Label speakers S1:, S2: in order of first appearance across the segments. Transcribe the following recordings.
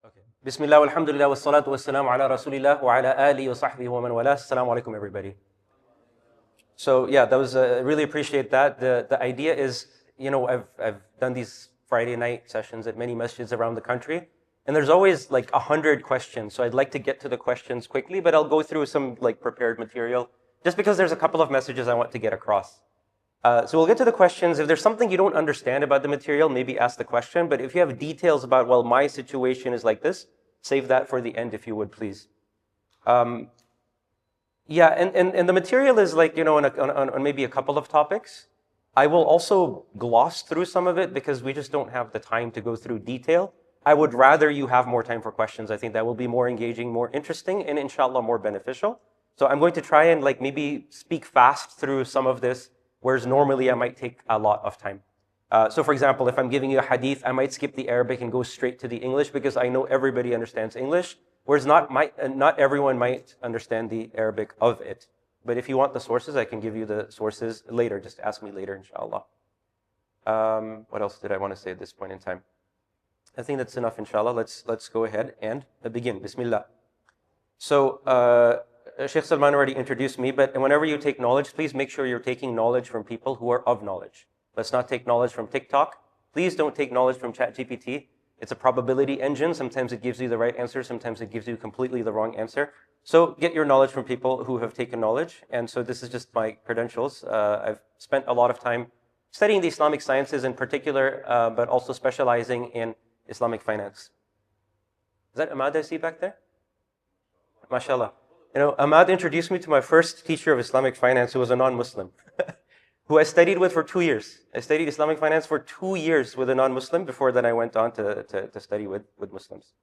S1: Okay. Bismillah, walhamdulillah, wassalatu wassalamu ala rasulillah wa ala alihi wa sahbihi wa man wala. Assalamu alaikum, everybody. So yeah, that was, really appreciate that. The idea is, I've done these Friday night sessions at many masjids around the country, and there's always like 100 questions. So I'd like to get to the questions quickly, but I'll go through some like prepared material, just because there's a couple of messages I want to get across. So we'll get to the questions. If there's something you don't understand about the material, maybe ask the question. But if you have details about, well, my situation is like this, save that for the end if you would, please. Yeah, and the material is like, on maybe a couple of topics. I will also gloss through some of it because we just don't have the time to go through detail. I would rather you have more time for questions. I think that will be more engaging, more interesting, and inshallah more beneficial. So I'm going to try and like maybe speak fast through some of this, whereas normally I might take a lot of time. So for example, if I'm giving you a hadith, I might skip the Arabic and go straight to the English because I know everybody understands English, whereas not everyone might understand the Arabic of it. But if you want the sources, I can give you the sources later. Just ask me later, inshallah. What else did I want to say at this point in time? I think that's enough, inshallah. Let's go ahead and begin. Bismillah. So, Sheikh Salman already introduced me, but whenever you take knowledge, please make sure you're taking knowledge from people who are of knowledge. Let's not take knowledge from TikTok. Please don't take knowledge from ChatGPT. It's a probability engine. Sometimes it gives you the right answer. Sometimes it gives you completely the wrong answer. So get your knowledge from people who have taken knowledge. And so this is just my credentials. I've spent a lot of time studying the Islamic sciences in particular, but also specializing in Islamic finance. Is that Ahmad I see back there? MashaAllah. Ahmad introduced me to my first teacher of Islamic finance who was a non-Muslim, who I studied with for 2 years. I studied Islamic finance for 2 years with a non-Muslim. Before that, I went on to study with Muslims.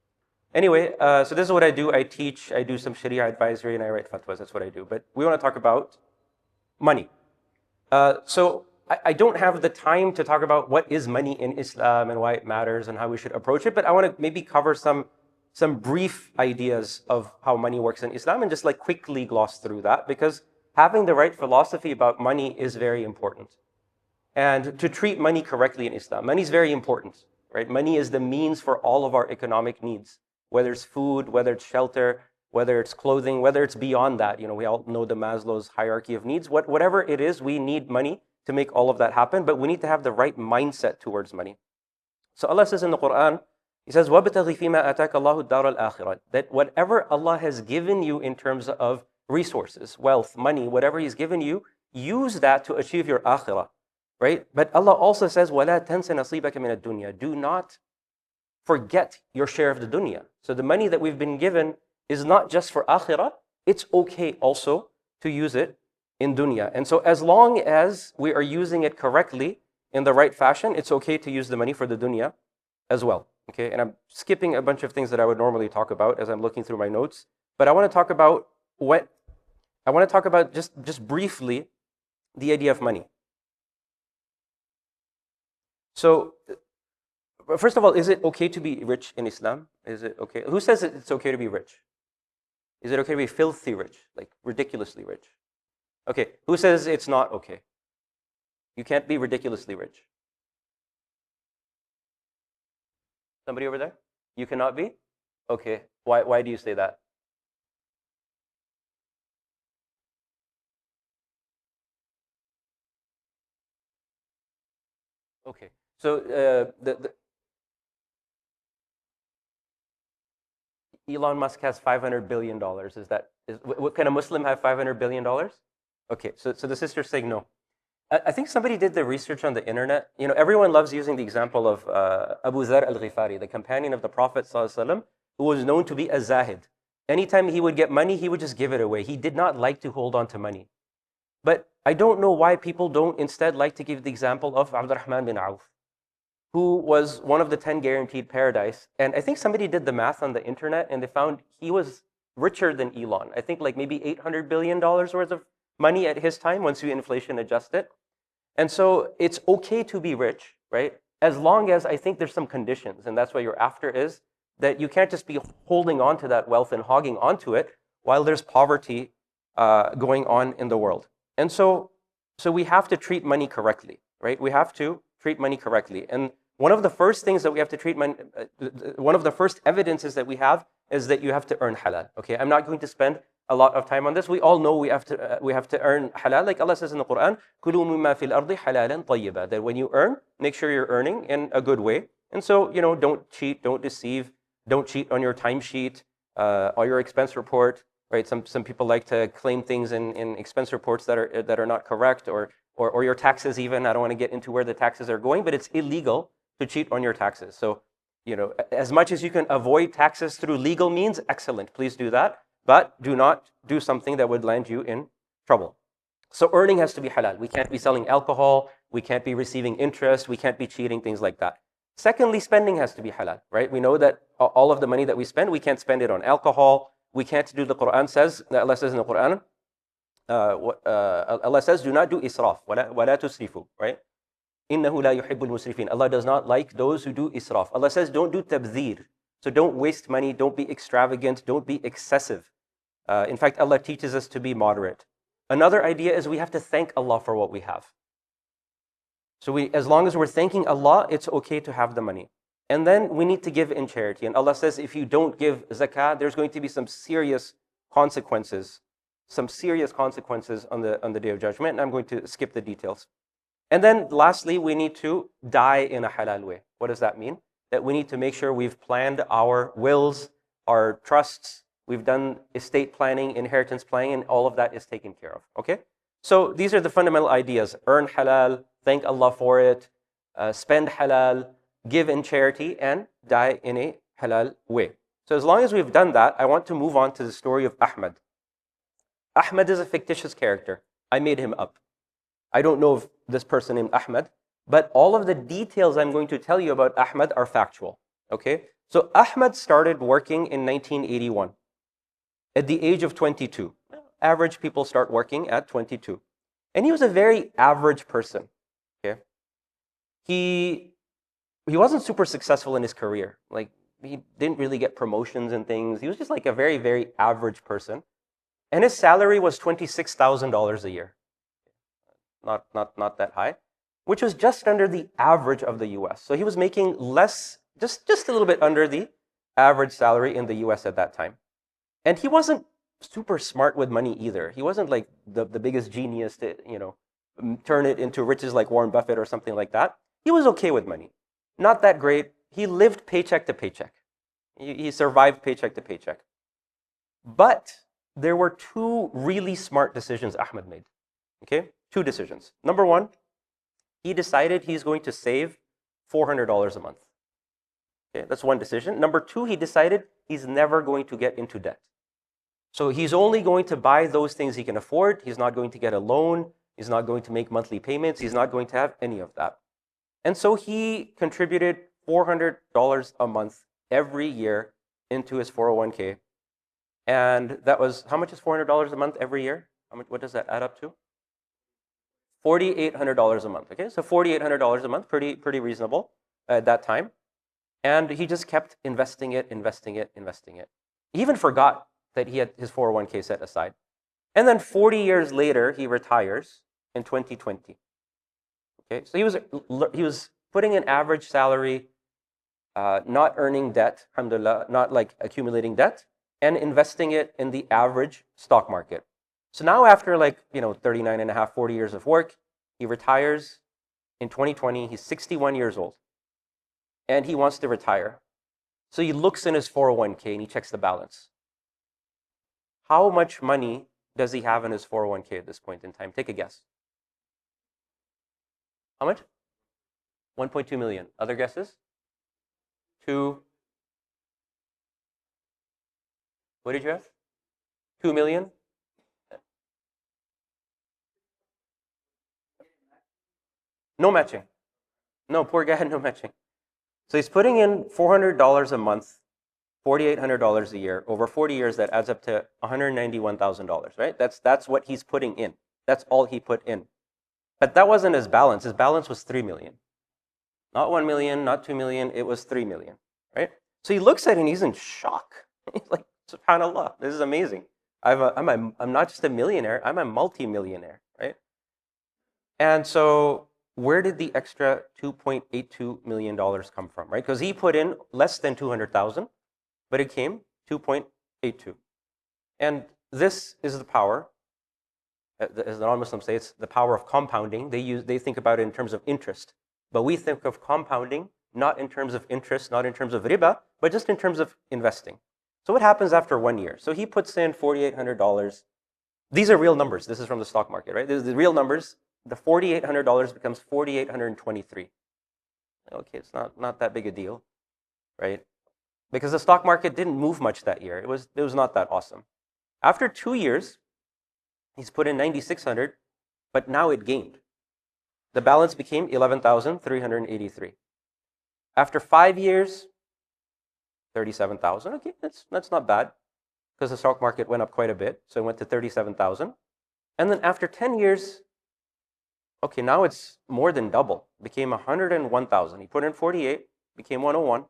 S1: Anyway, so this is what I do. I teach, I do some Sharia advisory, and I write fatwas. That's what I do. But we want to talk about money. So I don't have the time to talk about what is money in Islam and why it matters and how we should approach it, but I want to maybe cover some brief ideas of how money works in Islam and just like quickly gloss through that, because having the right philosophy about money is very important. And to treat money correctly in Islam, money is very important, right? Money is the means for all of our economic needs, whether it's food, whether it's shelter, whether it's clothing, whether it's beyond that. We all know the Maslow's hierarchy of needs. Whatever it is, we need money to make all of that happen, but we need to have the right mindset towards money. So Allah says in the Quran, He says, وَابْتَغِ فِيمَا أَتَاكَ اللَّهُ الدَّارَ الْآخِرَةِ, that whatever Allah has given you in terms of resources, wealth, money, whatever He's given you, use that to achieve your akhirah, right? But Allah also says, وَلَا تَنْسَ نَصِيبَكَ مِنَ الدُّنْيَا, do not forget your share of the dunya. So the money that we've been given is not just for akhirah, it's okay also to use it in dunya. And so as long as we are using it correctly in the right fashion, it's okay to use the money for the dunya as well. Okay, and I'm skipping a bunch of things that I would normally talk about as I'm looking through my notes. But I want to talk about just briefly the idea of money. So, first of all, is it okay to be rich in Islam? Is it okay? Who says it's okay to be rich? Is it okay to be filthy rich, like ridiculously rich? Okay, who says it's not okay? You can't be ridiculously rich. Somebody over there? You cannot be? Okay. Why do you say that? Okay. So Elon Musk has $500 billion. What kind of Muslim have $500 billion? Okay. So the sister's saying no. I think somebody did the research on the internet. Everyone loves using the example of Abu Dharr al-Ghifari, the companion of the Prophet ﷺ, who was known to be a zahid. Anytime he would get money, he would just give it away. He did not like to hold on to money. But I don't know why people don't instead like to give the example of Abdurrahman bin Auf, who was one of the 10 guaranteed paradise. And I think somebody did the math on the internet and they found he was richer than Elon. I think like maybe $800 billion worth of money at his time once you inflation adjust it. And so it's okay to be rich, right? As long as I think there's some conditions, and that's what you're after is that you can't just be holding on to that wealth and hogging onto it while there's poverty going on in the world. And so we have to treat money correctly, right? We have to treat money correctly. And One of the first things that we have to treat, one of the first evidences that we have is that you have to earn halal. Okay, I'm not going to spend a lot of time on this. We all know we have to earn halal. Like Allah says in the Quran, "Kulu mimma fil ardi halalan tayyiba." That when you earn, make sure you're earning in a good way. And so, don't cheat, don't deceive, don't cheat on your timesheet, or your expense report. Right? Some people like to claim things in expense reports that are not correct, or your taxes even. I don't want to get into where the taxes are going, but it's illegal to cheat on your taxes. So, as much as you can avoid taxes through legal means, excellent. Please do that. But do not do something that would land you in trouble. So earning has to be halal. We can't be selling alcohol. We can't be receiving interest. We can't be cheating, things like that. Secondly, spending has to be halal, right? We know that all of the money that we spend, we can't spend it on alcohol. We can't do, the Quran says, Allah says in the Quran, Allah says, do not do israf, wala tusrifu, right? إِنَّهُ لَا يُحِبُّ الْمُسْرِفِينَ. Allah does not like those who do israf. Allah says, don't do tabdhir. So don't waste money, don't be extravagant, don't be excessive. In fact, Allah teaches us to be moderate. Another idea is we have to thank Allah for what we have. So as long as we're thanking Allah, it's okay to have the money. And then we need to give in charity. And Allah says, if you don't give zakah, there's going to be some serious consequences. Some serious consequences on the Day of Judgment. And I'm going to skip the details. And then lastly, we need to die in a halal way. What does that mean? That we need to make sure we've planned our wills, our trusts, we've done estate planning, inheritance planning, and all of that is taken care of. Okay? So these are the fundamental ideas. Earn halal, thank Allah for it, spend halal, give in charity, and die in a halal way. So as long as we've done that, I want to move on to the story of Ahmad. Ahmad is a fictitious character. I made him up. I don't know of this person named Ahmad, but all of the details I'm going to tell you about Ahmad are factual. Okay? So Ahmad started working in 1981 at the age of 22. Average people start working at 22. And he was a very average person. Okay? He wasn't super successful in his career. Like, he didn't really get promotions and things. He was just like a very, very average person. And his salary was $26,000 a year. Not that high, which was just under the average of the US. So he was making less, just a little bit under the average salary in the US at that time. And he wasn't super smart with money either. He wasn't like the biggest genius to, turn it into riches like Warren Buffett or something like that. He was okay with money. Not that great. He lived paycheck to paycheck. He survived paycheck to paycheck. But there were two really smart decisions Ahmed made. Okay? Two decisions. Number one, he decided he's going to save $400 a month. Okay, that's one decision. Number two, he decided he's never going to get into debt. So he's only going to buy those things he can afford. He's not going to get a loan. He's not going to make monthly payments. He's not going to have any of that. And so he contributed $400 a month every year into his 401k. And that was, how much is $400 a month every year? What does that add up to? $4,800 a month. Okay, so $4,800 a month, pretty reasonable at that time. And he just kept investing it. He even forgot that he had his 401k set aside. And then 40 years later, he retires in 2020. Okay, so he was putting an average salary, not earning debt, alhamdulillah, not like accumulating debt, and investing it in the average stock market. So now after 39 and a half, 40 years of work, he retires in 2020. He's 61 years old. And he wants to retire. So he looks in his 401k and he checks the balance. How much money does he have in his 401k at this point in time? Take a guess. How much? 1.2 million. Other guesses? 2. What did you have? 2 million? No matching. No, poor guy had no matching. So he's putting in $400 a month, $4,800 a year. Over 40 years, that adds up to $191,000, right? That's what he's putting in. That's all he put in. But that wasn't his balance. His balance was 3 million. Not 1 million, not 2 million, it was 3 million, right? So he looks at it and he's in shock. He's like, subhanAllah, this is amazing. I'm not just a millionaire, I'm a multi-millionaire, right? And so where did the extra $2.82 million come from, right? Because he put in less than 200,000, but it came 2.82. And this is the power, as the non-Muslims say, it's the power of compounding. They think about it in terms of interest. But we think of compounding not in terms of interest, not in terms of riba, but just in terms of investing. So what happens after 1 year? So he puts in $4,800. These are real numbers. This is from the stock market, right? This is the real numbers. The $4,800 becomes $4,823. Okay, it's not that big a deal, right? Because the stock market didn't move much that year. It was not that awesome. After 2 years, he's put in 9,600, but now it gained. The balance became 11,383. After 5 years, 37,000. Okay, that's not bad, because the stock market went up quite a bit. So it went to 37,000. And then after 10 years, okay, now it's more than double. It became 101,000. He put in 48, became 101.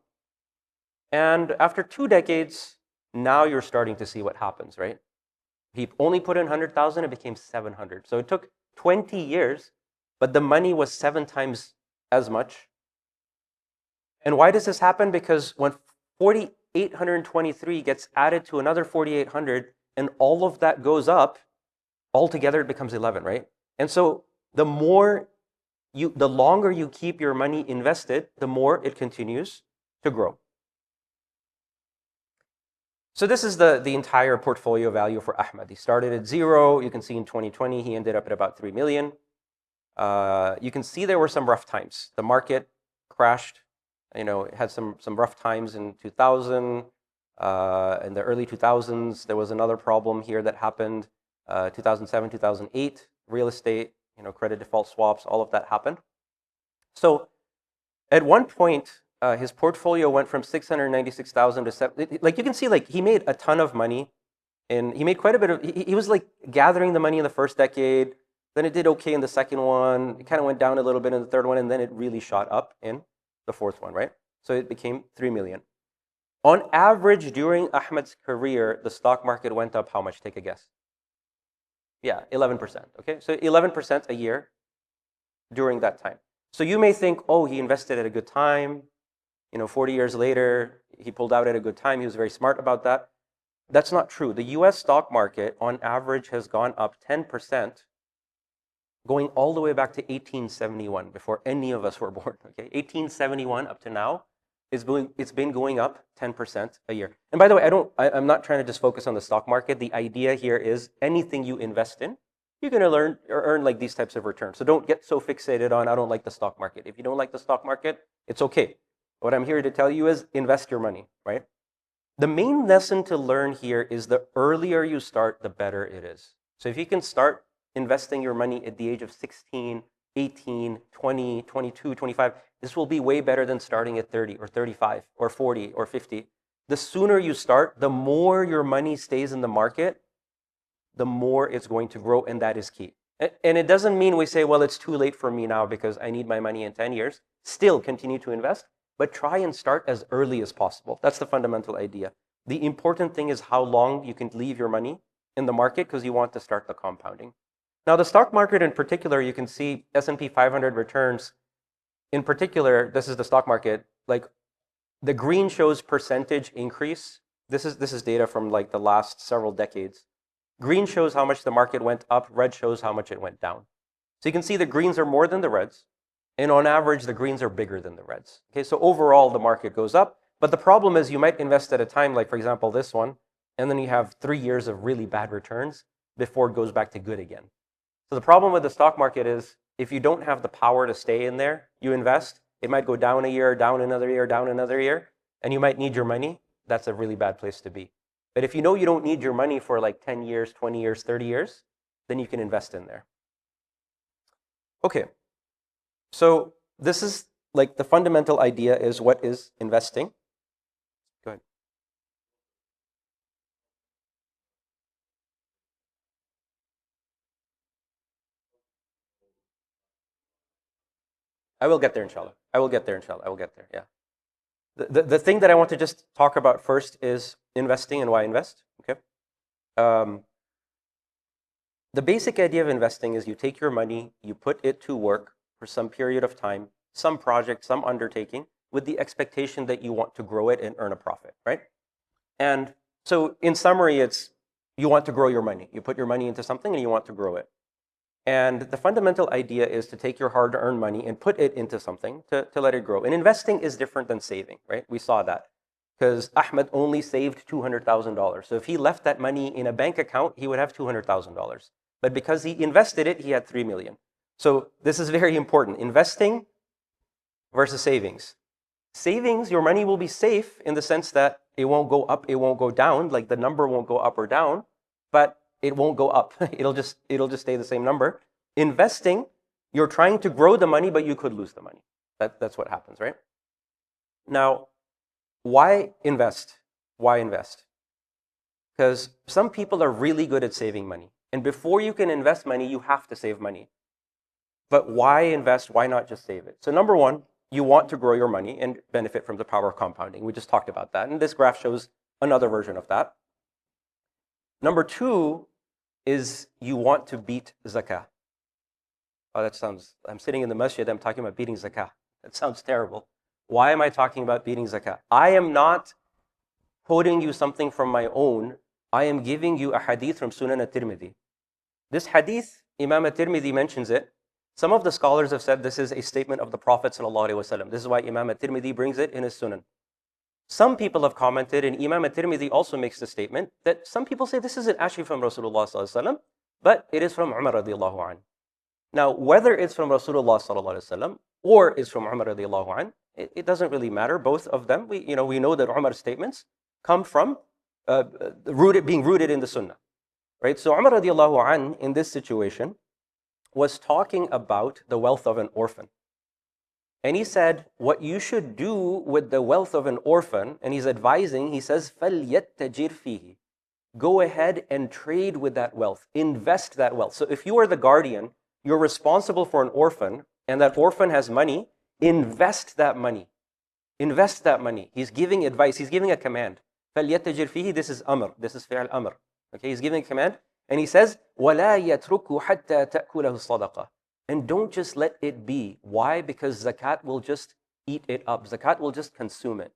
S1: And after 2 decades, now you're starting to see what happens, right? He only put in 100,000, it became 700. So it took 20 years, but the money was 7 times as much. And why does this happen? Because when 4,823 gets added to another 4,800, and all of that goes up, altogether it becomes 11, right? And so the longer you keep your money invested, the more it continues to grow. So this is the entire portfolio value for Ahmed. He started at 0. You can see in 2020, he ended up at about 3 million. You can see there were some rough times. The market crashed. It had some rough times in 2000. In the early 2000s, there was another problem here that happened. 2007, 2008, real estate, credit default swaps, all of that happened. So at one point, his portfolio went from 696,000 to 7. Like you can see, like he made a ton of money, and he made quite a bit of. He was like gathering the money in the first decade. Then it did okay in the second one. It kind of went down a little bit in the third one, and then it really shot up in the fourth one, right? So it became 3 million. On average, during Ahmed's career, the stock market went up how much? Take a guess. Yeah, 11%. Okay, so 11% a year during that time. So you may think, oh, he invested at a good time. 40 years later, he pulled out at a good time. He was very smart about that. That's not true. The US stock market, on average, has gone up 10%, going all the way back to 1871, before any of us were born. Okay, 1871 up to now, it's been going up 10% a year. And by the way, I'm not trying to just focus on the stock market. The idea here is anything you invest in, you're going to earn like these types of returns. So don't get so fixated on, I don't like the stock market. If you don't like the stock market, it's okay. What I'm here to tell you is invest your money, right? The main lesson to learn here is the earlier you start, the better it is. So if you can start investing your money at the age of 16, 18, 20, 22, 25, this will be way better than starting at 30 or 35 or 40 or 50. The sooner you start, the more your money stays in the market, the more it's going to grow, and that is key. And it doesn't mean we say, well, it's too late for me now because I need my money in 10 years. Still continue to invest, but try and start as early as possible. That's the fundamental idea. The important thing is how long you can leave your money in the market, because you want to start the compounding. Now, the stock market in particular, you can see S&P 500 returns. In particular, this is the stock market. Like the green shows percentage increase. This is data from like the last several decades. Green shows how much the market went up. Red shows how much it went down. So you can see the greens are more than the reds. And on average, the greens are bigger than the reds. Okay, so overall, the market goes up. But the problem is you might invest at a time, like for example, this one, and then you have 3 years of really bad returns before it goes back to good again. So the problem with the stock market is if you don't have the power to stay in there, you invest, it might go down a year, down another year, down another year, and you might need your money. That's a really bad place to be. But if you know you don't need your money for like 10 years, 20 years, 30 years, then you can invest in there. Okay. So this is like the fundamental idea is what is investing. Go ahead. I will get there, inshallah. I will get there, inshallah. I will get there, yeah. The thing that I want to just talk about first is investing and why invest, okay? The basic idea of investing is you take your money, you put it to work for some period of time, some project, some undertaking, with the expectation that you want to grow it and earn a profit, right? And so in summary, it's you want to grow your money. You put your money into something and you want to grow it. And the fundamental idea is to take your hard-earned money and put it into something to let it grow. And investing is different than saving, right? We saw that. Because Ahmed only saved $200,000. So if he left that money in a bank account, he would have $200,000. But because he invested it, he had 3 million. So this is very important. Investing versus savings. Savings, your money will be safe in the sense that it won't go up, it won't go down. Like the number won't go up or down, but it won't go up. It'll just stay the same number. Investing, you're trying to grow the money, but you could lose the money. That's what happens, right? Now, why invest? Why invest? Because some people are really good at saving money. And before you can invest money, you have to save money. But why invest? Why not just save it? So number one, you want to grow your money and benefit from the power of compounding. We just talked about that. And this graph shows another version of that. Number two is you want to beat zakah. Oh, I'm sitting in the masjid, I'm talking about beating zakah. That sounds terrible. Why am I talking about beating zakah? I am not quoting you something from my own. I am giving you a hadith from Sunan at-Tirmidhi. This hadith, Imam at-Tirmidhi mentions it. Some of the scholars have said this is a statement of the Prophet ﷺ. This is why Imam at-Tirmidhi brings it in his Sunan. Some people have commented, and Imam at-Tirmidhi also makes the statement, that some people say this isn't actually from Rasulullah ﷺ, but it is from Umar radiallahu anhu. Now, whether it's from Rasulullah ﷺ or it's from Umar radiallahu anhu, it doesn't really matter. Both of them, we know that Umar's statements come from being rooted in the Sunnah, right? So Umar radiallahu anhu in this situation was talking about the wealth of an orphan. And he said, what you should do with the wealth of an orphan, and he's advising, he says, فَلْيَتَّجِرْ فِيهِ. Go ahead and trade with that wealth. Invest that wealth. So if you are the guardian, you're responsible for an orphan, and that orphan has money, invest that money. Invest that money. He's giving advice. He's giving a command. فَلْيَتَّجِرْ فِيهِ. This is amr. This is fi'al amr. Okay, he's giving a command. And he says, وَلَا يَتْرُكُ حَتَّى تَأْكُلَهُ الصَّدَقَةِ. And don't just let it be. Why? Because zakat will just eat it up. Zakat will just consume it.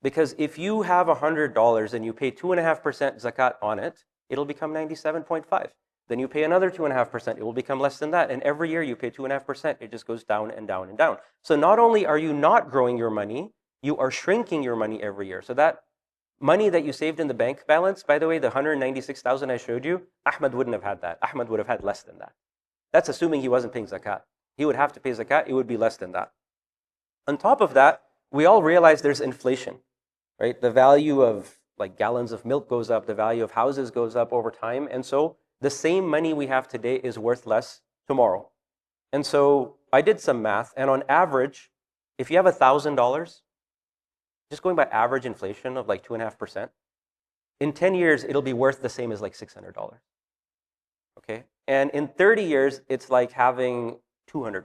S1: Because if you have $100 and you pay 2.5% zakat on it, it'll become 97.5. Then you pay another 2.5%, it will become less than that. And every year you pay 2.5%, it just goes down and down and down. So not only are you not growing your money, you are shrinking your money every year. So that money that you saved in the bank balance, by the way, the 196,000 I showed you, Ahmed wouldn't have had that. Ahmed would have had less than that. That's assuming he wasn't paying zakat. He would have to pay zakat, it would be less than that. On top of that, we all realize there's inflation, right? The value of like gallons of milk goes up, the value of houses goes up over time. And so the same money we have today is worth less tomorrow. And so I did some math, and on average, if you have $1,000, just going by average inflation of like 2.5%, in 10 years, it'll be worth the same as like $600. Okay? And in 30 years, it's like having $200.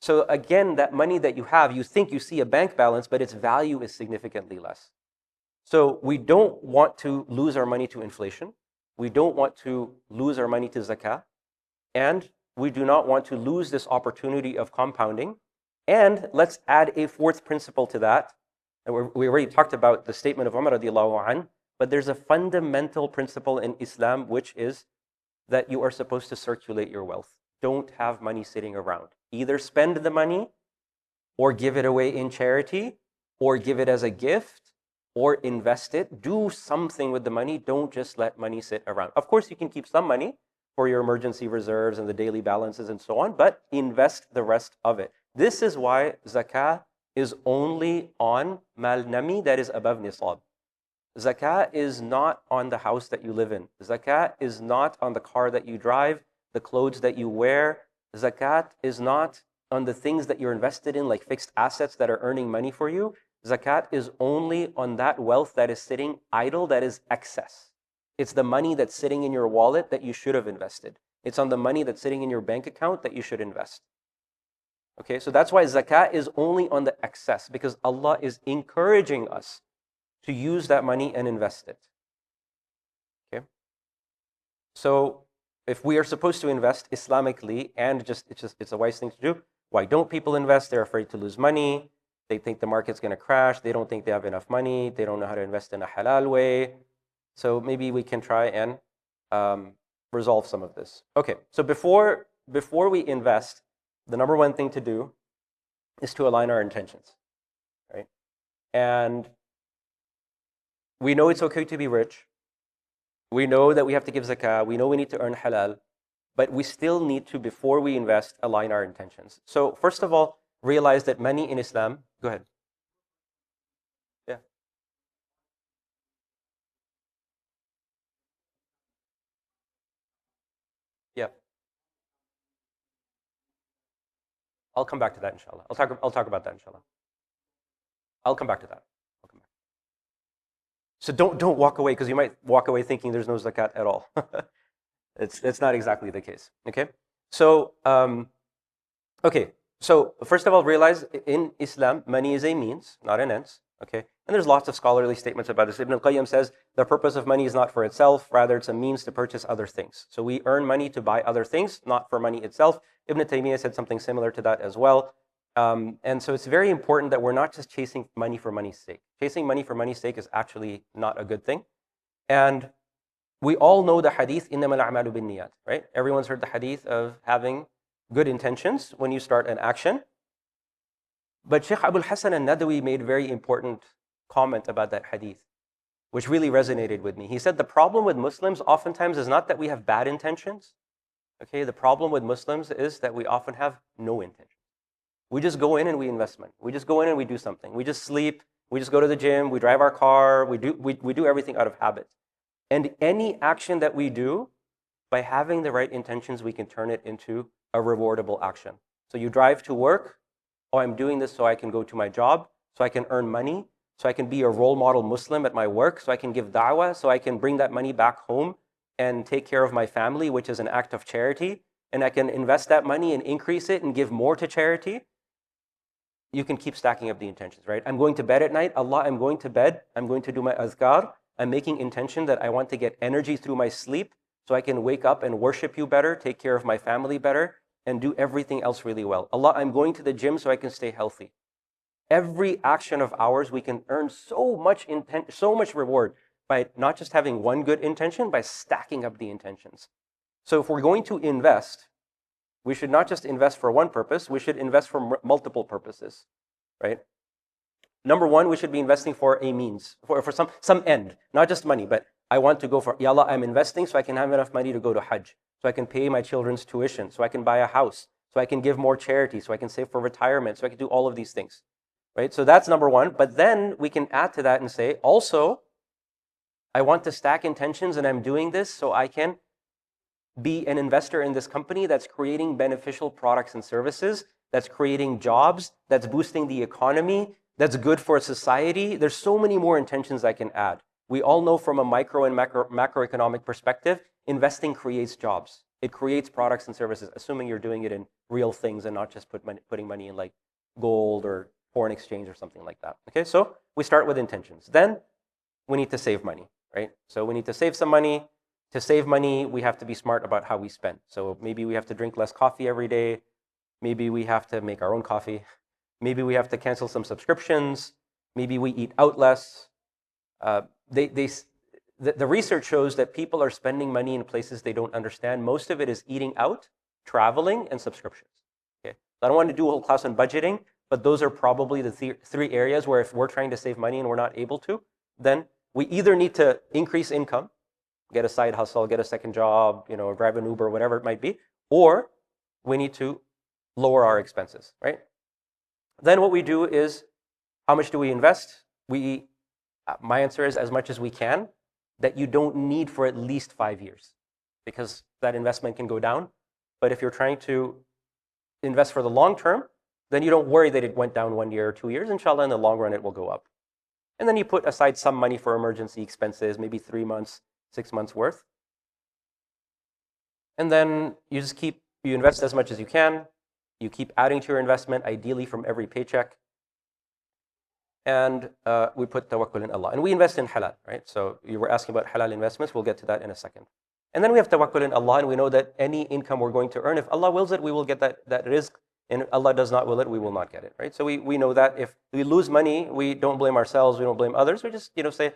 S1: So again, that money that you have, you think you see a bank balance, but its value is significantly less. So we don't want to lose our money to inflation. We don't want to lose our money to zakah. And we do not want to lose this opportunity of compounding. And let's add a fourth principle to that. And we already talked about the statement of Umar radiallahu anhu, but there's a fundamental principle in Islam, which is that you are supposed to circulate your wealth. Don't have money sitting around. Either spend the money, or give it away in charity, or give it as a gift, or invest it. Do something with the money. Don't just let money sit around. Of course, you can keep some money for your emergency reserves and the daily balances and so on, but invest the rest of it. This is why zakah is only on mal nami, that is above nisab. Zakah is not on the house that you live in. Zakah is not on the car that you drive, the clothes that you wear. Zakat is not on the things that you're invested in, like fixed assets that are earning money for you. Zakat is only on that wealth that is sitting idle, that is excess. It's the money that's sitting in your wallet that you should have invested. It's on the money that's sitting in your bank account that you should invest. Okay, so that's why zakat is only on the excess, because Allah is encouraging us to use that money and invest it. Okay? So if we are supposed to invest Islamically and it's a wise thing to do, why don't people invest? They're afraid to lose money. They think the market's going to crash. They don't think they have enough money. They don't know how to invest in a halal way. So maybe we can try and resolve some of this. Okay, so before we invest, the number one thing to do is to align our intentions, right? And we know it's okay to be rich. We know that we have to give zakah. We know we need to earn halal. But we still need to, before we invest, align our intentions. So first of all, realize that money in Islam, go ahead. Yeah. Yeah. I'll come back to that, inshallah. I'll talk about that, inshallah. I'll come back to that. I'll come back. So don't walk away, because you might walk away thinking there's no zakat at all. It's not exactly the case. Okay? So okay. So first of all, realize in Islam, money is a means, not an end. Okay? And there's lots of scholarly statements about this. Ibn al-Qayyim says the purpose of money is not for itself, rather it's a means to purchase other things. So we earn money to buy other things, not for money itself. Ibn Taymiyyah said something similar to that as well. And so it's very important that we're not just chasing money for money's sake. Chasing money for money's sake is actually not a good thing. And we all know the hadith, إِنَّمَا الْأَعْمَالُ بِالنِّيَّاتِ, right? Everyone's heard the hadith of having good intentions when you start an action. But Sheikh Abul Hasan al-Nadawi made a very important comment about that hadith, which really resonated with me. He said the problem with Muslims oftentimes is not that we have bad intentions. Okay, the problem with Muslims is that we often have no intention. We just go in and we invest money. We just go in and we do something. We just sleep. We just go to the gym. We drive our car. We do everything out of habit. And any action that we do, by having the right intentions, we can turn it into a rewardable action. So you drive to work. Oh, I'm doing this so I can go to my job, so I can earn money, so I can be a role model Muslim at my work, so I can give da'wah, so I can bring that money back home and take care of my family, which is an act of charity, and I can invest that money and increase it and give more to charity. You can keep stacking up the intentions, right? I'm going to bed at night. Allah, I'm going to bed. I'm going to do my azkar. I'm making intention that I want to get energy through my sleep so I can wake up and worship you better, take care of my family better, and do everything else really well. Allah, I'm going to the gym so I can stay healthy. Every action of ours, we can earn so much reward by not just having one good intention, by stacking up the intentions. So if we're going to invest, we should not just invest for one purpose, we should invest for multiple purposes, right? Number one, we should be investing for a means, for some end, not just money, but I want to go for, Ya Allah, I'm investing so I can have enough money to go to Hajj, so I can pay my children's tuition, so I can buy a house, so I can give more charity, so I can save for retirement, so I can do all of these things, right? So that's number one. But then we can add to that and say, also, I want to stack intentions and I'm doing this so I can be an investor in this company that's creating beneficial products and services, that's creating jobs, that's boosting the economy, that's good for society. There's so many more intentions I can add. We all know from a micro and macroeconomic perspective, investing creates jobs. It creates products and services, assuming you're doing it in real things and not just putting money in like gold or foreign exchange or something like that. Okay, so we start with intentions. Then we need to save money, right? So we need to save some money. To save money, we have to be smart about how we spend. So maybe we have to drink less coffee every day. Maybe we have to make our own coffee. Maybe we have to cancel some subscriptions. Maybe we eat out less. The research shows that people are spending money in places they don't understand. Most of it is eating out, traveling, and subscriptions. Okay, I don't want to do a whole class on budgeting, but those are probably the three areas where if we're trying to save money and we're not able to, then we either need to increase income, get a side hustle, get a second job, drive an Uber, whatever it might be, or we need to lower our expenses, right? Then what we do is, how much do we invest? My answer is as much as we can, that you don't need for at least 5 years, because that investment can go down. But if you're trying to invest for the long term, then you don't worry that it went down 1 year or 2 years. Inshallah, in the long run, it will go up. And then you put aside some money for emergency expenses, maybe 3 months, 6 months worth. And then you invest as much as you can. You keep adding to your investment, ideally from every paycheck. And we put tawakkul in Allah. And we invest in halal, right? So you were asking about halal investments. We'll get to that in a second. And then we have tawakkul in Allah, and we know that any income we're going to earn, if Allah wills it, we will get that rizq. And if Allah does not will it, we will not get it, right? So we know that if we lose money, we don't blame ourselves, we don't blame others. We just, say,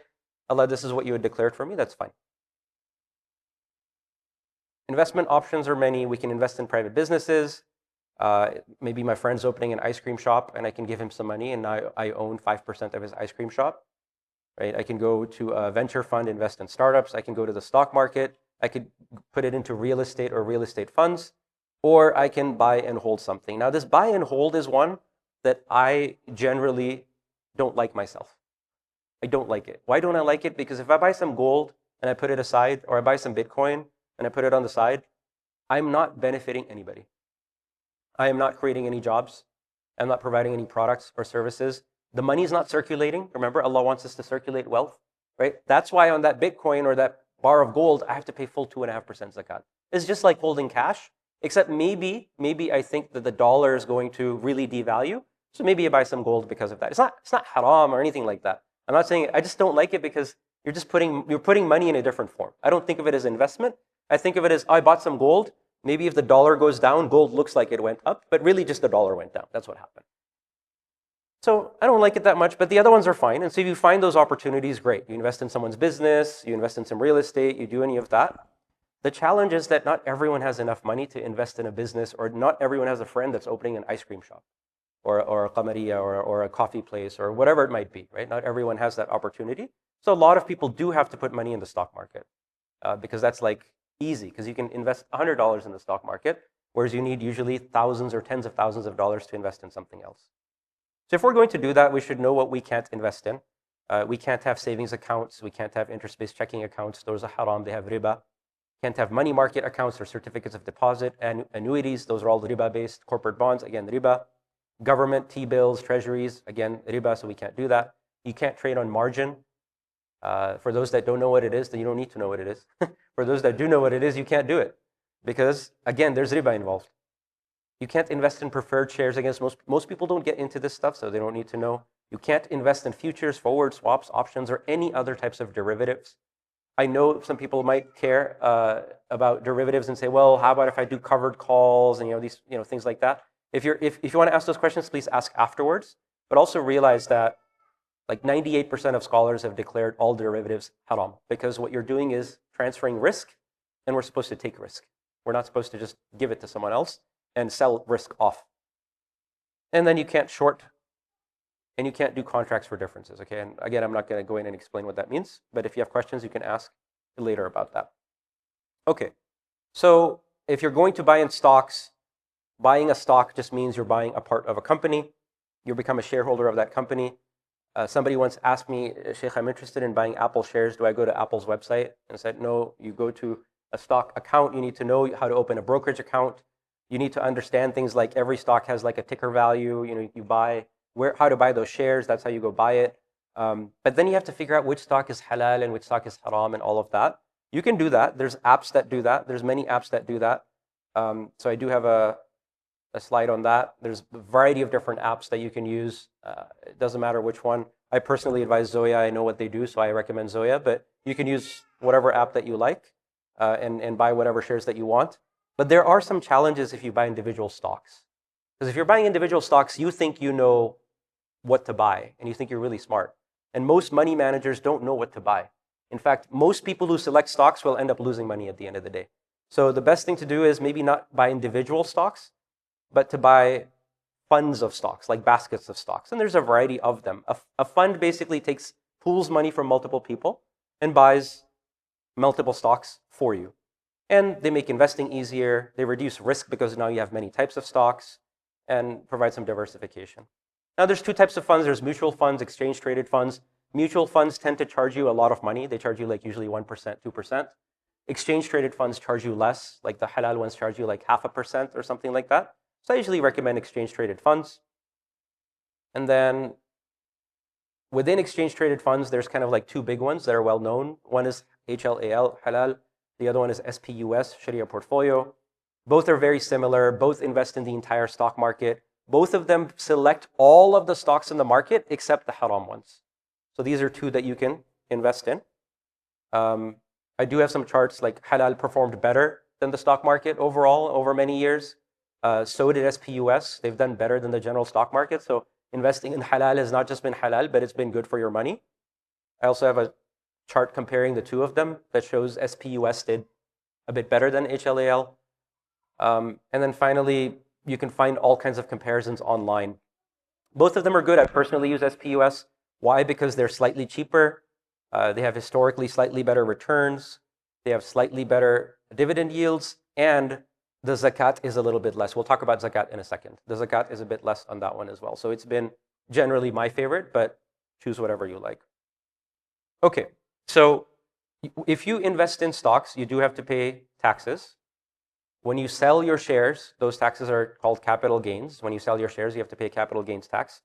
S1: Allah, this is what you had declared for me, that's fine. Investment options are many. We can invest in private businesses. Maybe my friend's opening an ice cream shop, and I can give him some money, and now I own 5% of his ice cream shop, right? I can go to a venture fund, invest in startups. I can go to the stock market. I could put it into real estate or real estate funds, or I can buy and hold something. Now, this buy and hold is one that I generally don't like myself. I don't like it. Why don't I like it? Because if I buy some gold and I put it aside, or I buy some Bitcoin and I put it on the side, I'm not benefiting anybody. I am not creating any jobs. I'm not providing any products or services. The money is not circulating. Remember, Allah wants us to circulate wealth, right? That's why on that Bitcoin or that bar of gold, I have to pay full 2.5% zakat. It's just like holding cash, except maybe I think that the dollar is going to really devalue. So maybe I buy some gold because of that. It's not haram or anything like that. I'm not saying, I just don't like it because you're putting money in a different form. I don't think of it as investment. I think of it as, I bought some gold. Maybe if the dollar goes down, gold looks like it went up, but really just the dollar went down. That's what happened. So I don't like it that much, but the other ones are fine. And so if you find those opportunities, great. You invest in someone's business, you invest in some real estate, you do any of that. The challenge is that not everyone has enough money to invest in a business, or not everyone has a friend that's opening an ice cream shop or a qamariya or a coffee place or whatever it might be, right? Not everyone has that opportunity. So a lot of people do have to put money in the stock market because that's like easy, because you can invest $100 in the stock market, whereas you need usually thousands or tens of thousands of dollars to invest in something else. So if we're going to do that, we should know what we can't invest in. We can't have savings accounts. We can't have interest-based checking accounts. Those are haram. They have riba. Can't have money market accounts or certificates of deposit and annuities. Those are all riba-based. Corporate bonds, again, riba. Government, T-bills, treasuries, again, riba, so we can't do that. You can't trade on margin. For those that don't know what it is, then you don't need to know what it is. For those that do know what it is, you can't do it. Because, again, there's riba involved. You can't invest in preferred shares. Against most people don't get into this stuff, so they don't need to know. You can't invest in futures, forward swaps, options, or any other types of derivatives. I know some people might care about derivatives and say, well, how about if I do covered calls and these things like that. If you want to ask those questions, please ask afterwards. But also realize that like 98% of scholars have declared all derivatives haram, because what you're doing is transferring risk, and we're supposed to take risk. We're not supposed to just give it to someone else and sell risk off. And then you can't short, and you can't do contracts for differences, okay? And again, I'm not going to go in and explain what that means, but if you have questions, you can ask later about that. Okay, so if you're going to buy in stocks, buying a stock just means you're buying a part of a company. You become a shareholder of that company. Somebody once asked me, Sheikh, I'm interested in buying Apple shares. Do I go to Apple's website? And I said, no, you go to a stock account. You need to know how to open a brokerage account. You need to understand things like every stock has like a ticker value. You buy how to buy those shares. That's how you go buy it. But then you have to figure out which stock is halal and which stock is haram and all of that. You can do that. There's apps that do that. There's many apps that do that. So I do have a slide on that. There's a variety of different apps that you can use. It doesn't matter which one. I personally advise Zoya. I know what they do, so I recommend Zoya. But you can use whatever app that you like and buy whatever shares that you want. But there are some challenges if you buy individual stocks. Because if you're buying individual stocks, you think you know what to buy, and you think you're really smart. And most money managers don't know what to buy. In fact, most people who select stocks will end up losing money at the end of the day. So the best thing to do is maybe not buy individual stocks, but to buy funds of stocks, like baskets of stocks. And there's a variety of them. A fund basically pools money from multiple people and buys multiple stocks for you. And they make investing easier. They reduce risk because now you have many types of stocks, and provide some diversification. Now there's two types of funds. There's mutual funds, exchange-traded funds. Mutual funds tend to charge you a lot of money. They charge you like usually 1%, 2%. Exchange-traded funds charge you less, like the halal ones charge you like 0.5% or something like that. So I usually recommend exchange-traded funds. And then within exchange-traded funds, there's kind of like two big ones that are well known. One is HLAL, halal. The other one is SPUS, Sharia portfolio. Both are very similar. Both invest in the entire stock market. Both of them select all of the stocks in the market except the haram ones. So these are two that you can invest in. I do have some charts like Halal performed better than the stock market overall over many years. So did SPUS. They've done better than the general stock market. So investing in Halal has not just been halal, but it's been good for your money. I also have a chart comparing the two of them that shows SPUS did a bit better than HLAL. And then finally, you can find all kinds of comparisons online. Both of them are good. I personally use SPUS. Why? Because they're slightly cheaper. They have historically slightly better returns. They have slightly better dividend yields. And the zakat is a little bit less. We'll talk about zakat in a second. The zakat is a bit less on that one as well. So it's been generally my favorite, but choose whatever you like. Okay, so if you invest in stocks, you do have to pay taxes. When you sell your shares, those taxes are called capital gains. When you sell your shares, you have to pay capital gains tax.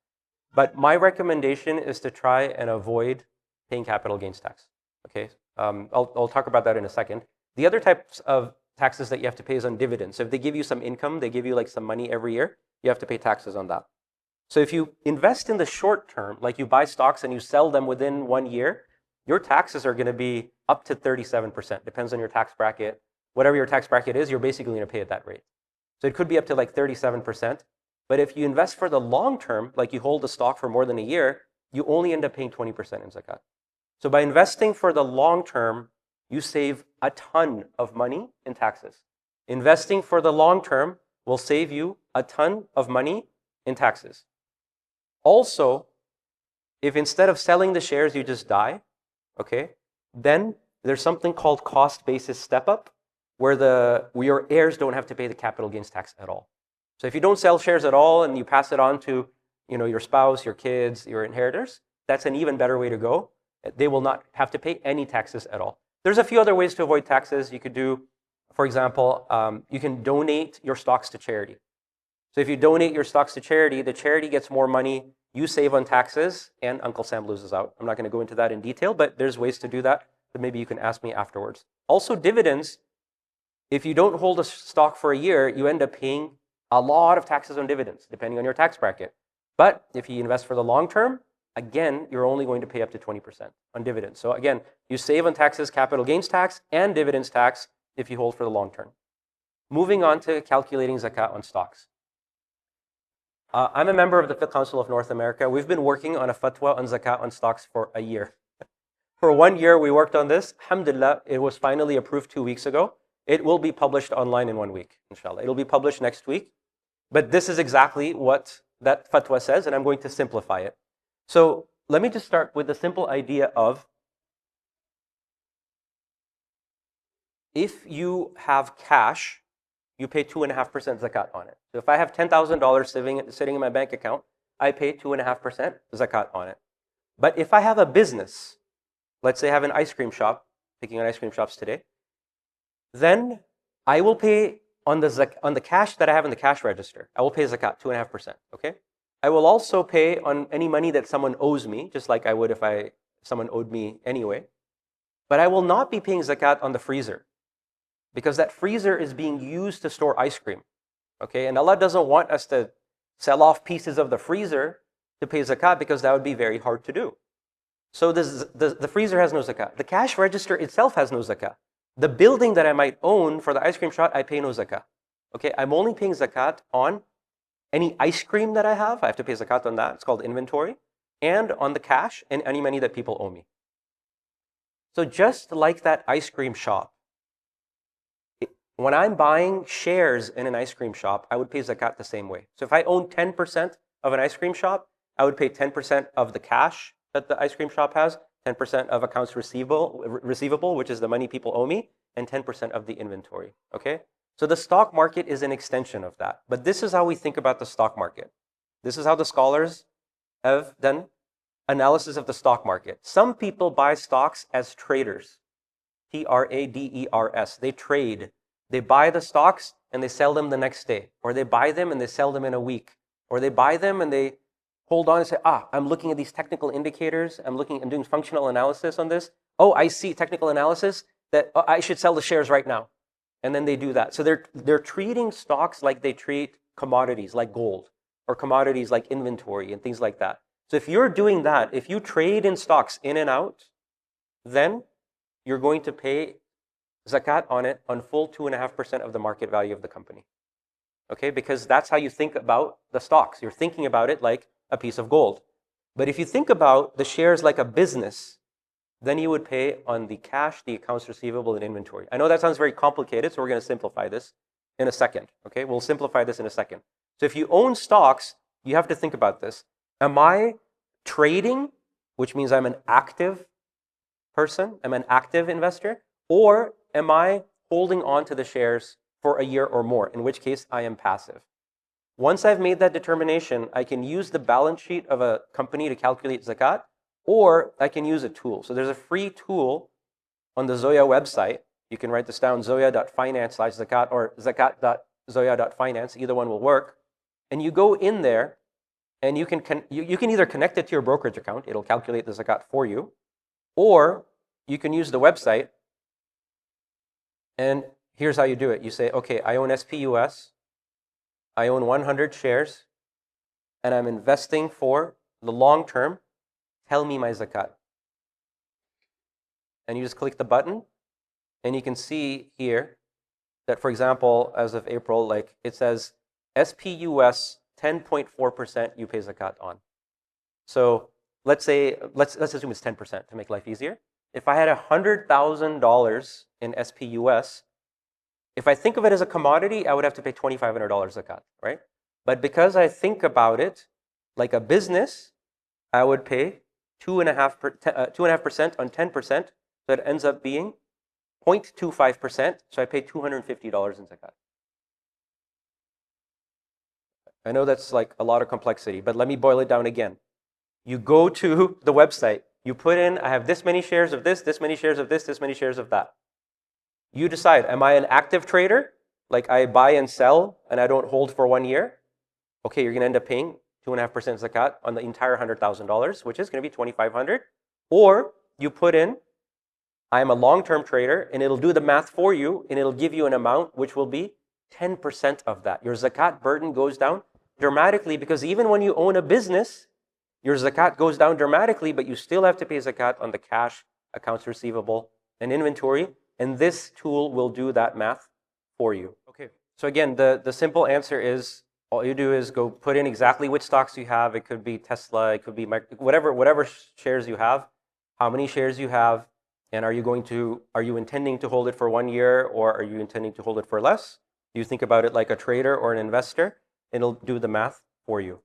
S1: But my recommendation is to try and avoid paying capital gains tax. Okay, I'll talk about that in a second. The other types of taxes that you have to pay is on dividends. So if they give you some income, they give you like some money every year, you have to pay taxes on that. So if you invest in the short term, like you buy stocks and you sell them within 1 year, your taxes are going to be up to 37%. Depends on your tax bracket. Whatever your tax bracket is, you're basically going to pay at that rate. So it could be up to like 37%. But if you invest for the long term, like you hold the stock for more than a year, you only end up paying 20% in zakat. So by investing for the long term, you save a ton of money in taxes. Investing for the long term will save you a ton of money in taxes. Also, if instead of selling the shares, you just die, okay, then there's something called cost basis step up, where your heirs don't have to pay the capital gains tax at all. So if you don't sell shares at all and you pass it on to your spouse, your kids, your inheritors, that's an even better way to go. They will not have to pay any taxes at all. There's a few other ways to avoid taxes. You could do, for example, you can donate your stocks to charity. So if you donate your stocks to charity, the charity gets more money, you save on taxes, and Uncle Sam loses out. I'm not going to go into that in detail, but there's ways to do that. But maybe you can ask me afterwards. Also, dividends. If you don't hold a stock for a year, you end up paying a lot of taxes on dividends, depending on your tax bracket. But if you invest for the long term, again, you're only going to pay up to 20% on dividends. So again, you save on taxes, capital gains tax, and dividends tax if you hold for the long term. Moving on to calculating zakat on stocks. I'm a member of the Fiqh Council of North America. We've been working on a fatwa on zakat on stocks for a year. For 1 year, we worked on this. Alhamdulillah, it was finally approved 2 weeks ago. It will be published online in 1 week, inshallah. It'll be published next week. But this is exactly what that fatwa says, and I'm going to simplify it. So let me just start with the simple idea of if you have cash, you pay 2.5% zakat on it. So if I have $10,000 sitting in my bank account, I pay 2.5% zakat on it. But if I have a business, let's say I have an ice cream shop, picking on ice cream shops today, then I will pay on the cash that I have in the cash register. I will pay zakat, 2.5%, okay? I will also pay on any money that someone owes me, just like I would if someone owed me anyway. But I will not be paying zakat on the freezer, because that freezer is being used to store ice cream, okay? And Allah doesn't want us to sell off pieces of the freezer to pay zakat, because that would be very hard to do. So the freezer has no zakat. The cash register itself has no zakat. The building that I might own for the ice cream shop, I pay no zakat. Okay, I'm only paying zakat on any ice cream that I have. I have to pay zakat on that. It's called inventory. And on the cash and any money that people owe me. So just like that ice cream shop, when I'm buying shares in an ice cream shop, I would pay zakat the same way. So if I own 10% of an ice cream shop, I would pay 10% of the cash that the ice cream shop has, 10% of accounts receivable, which is the money people owe me, and 10% of the inventory, okay? So the stock market is an extension of that. But this is how we think about the stock market. This is how the scholars have done analysis of the stock market. Some people buy stocks as traders, Traders. They trade. They buy the stocks and they sell them the next day. Or they buy them and they sell them in a week. Or they buy them and they hold on and say, I'm looking at these technical indicators. I'm doing functional analysis on this. Oh, I see technical analysis that I should sell the shares right now. And then they do that. So they're treating stocks like they treat commodities like gold, or commodities like inventory and things like that. So if you're doing that, if you trade in stocks in and out, then you're going to pay zakat on it on full 2.5% of the market value of the company. Okay, because that's how you think about the stocks. You're thinking about it like a piece of gold. But if you think about the shares like a business, then you would pay on the cash, the accounts receivable, and inventory. I know that sounds very complicated, so we're going to simplify this in a second. Okay, we'll simplify this in a second. So if you own stocks, you have to think about this. Am I trading, which means I'm an active person, I'm an active investor, or am I holding on to the shares for a year or more, in which case I am passive? Once I've made that determination, I can use the balance sheet of a company to calculate zakat, or I can use a tool. So there's a free tool on the Zoya website. You can write this down, zoya.finance/zakat or zakat.zoya.finance. Either one will work. And you go in there, and you can either connect it to your brokerage account. It'll calculate the zakat for you. Or you can use the website. And here's how you do it. You say, okay, I own SPUS. I own 100 shares. And I'm investing for the long term. Tell me my zakat. And you just click the button. And you can see here that, for example, as of April, like it says SPUS 10.4% you pay zakat on. So let's say, let's assume it's 10% to make life easier. If I had $100,000 in SPUS, if I think of it as a commodity, I would have to pay $2,500 zakat, right? But because I think about it like a business, I would pay 2.5% on 10%, so it ends up being 0.25%, so I pay $250 in zakat. I know that's like a lot of complexity, but let me boil it down again. You go to the website, you put in, I have this many shares of this many shares of this many shares of that. You decide, am I an active trader? Like I buy and sell and I don't hold for 1 year? Okay, you're going to end up paying 2.5% zakat on the entire $100,000, which is going to be $2,500. Or you put in, I'm a long-term trader, and it'll do the math for you, and it'll give you an amount which will be 10% of that. Your zakat burden goes down dramatically, because even when you own a business, your zakat goes down dramatically, but you still have to pay zakat on the cash, accounts receivable, and inventory. And this tool will do that math for you. Okay. So again, the simple answer is, all you do is go put in exactly which stocks you have. It could be Tesla, it could be whatever shares you have, how many shares you have, and are you intending to hold it for 1 year, or are you intending to hold it for less? You think about it like a trader or an investor, it'll do the math for you.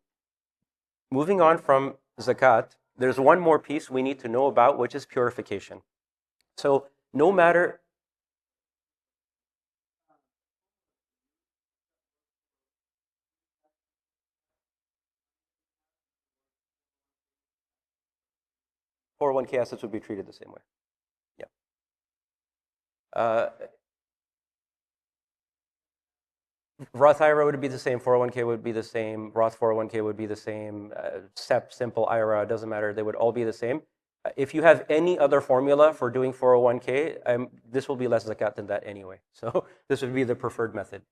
S1: Moving on from zakat, there's one more piece we need to know about, which is purification. So no matter... ...401k assets would be treated the same way. Yeah. Roth IRA would be the same, 401k would be the same, Roth 401k would be the same, SEP, simple IRA, doesn't matter, they would all be the same. If you have any other formula for doing 401k, this will be less zakat than that anyway. So this would be the preferred method.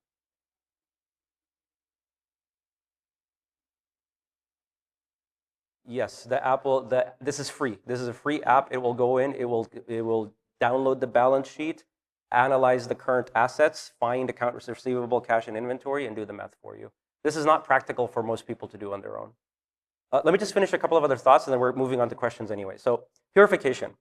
S1: Yes, the app will, this is free. This is a free app. It will go in, it will download the balance sheet, analyze the current assets, find accounts receivable, cash, and inventory, and do the math for you. This is not practical for most people to do on their own. Let me just finish a couple of other thoughts, and then we're moving on to questions anyway. So purification.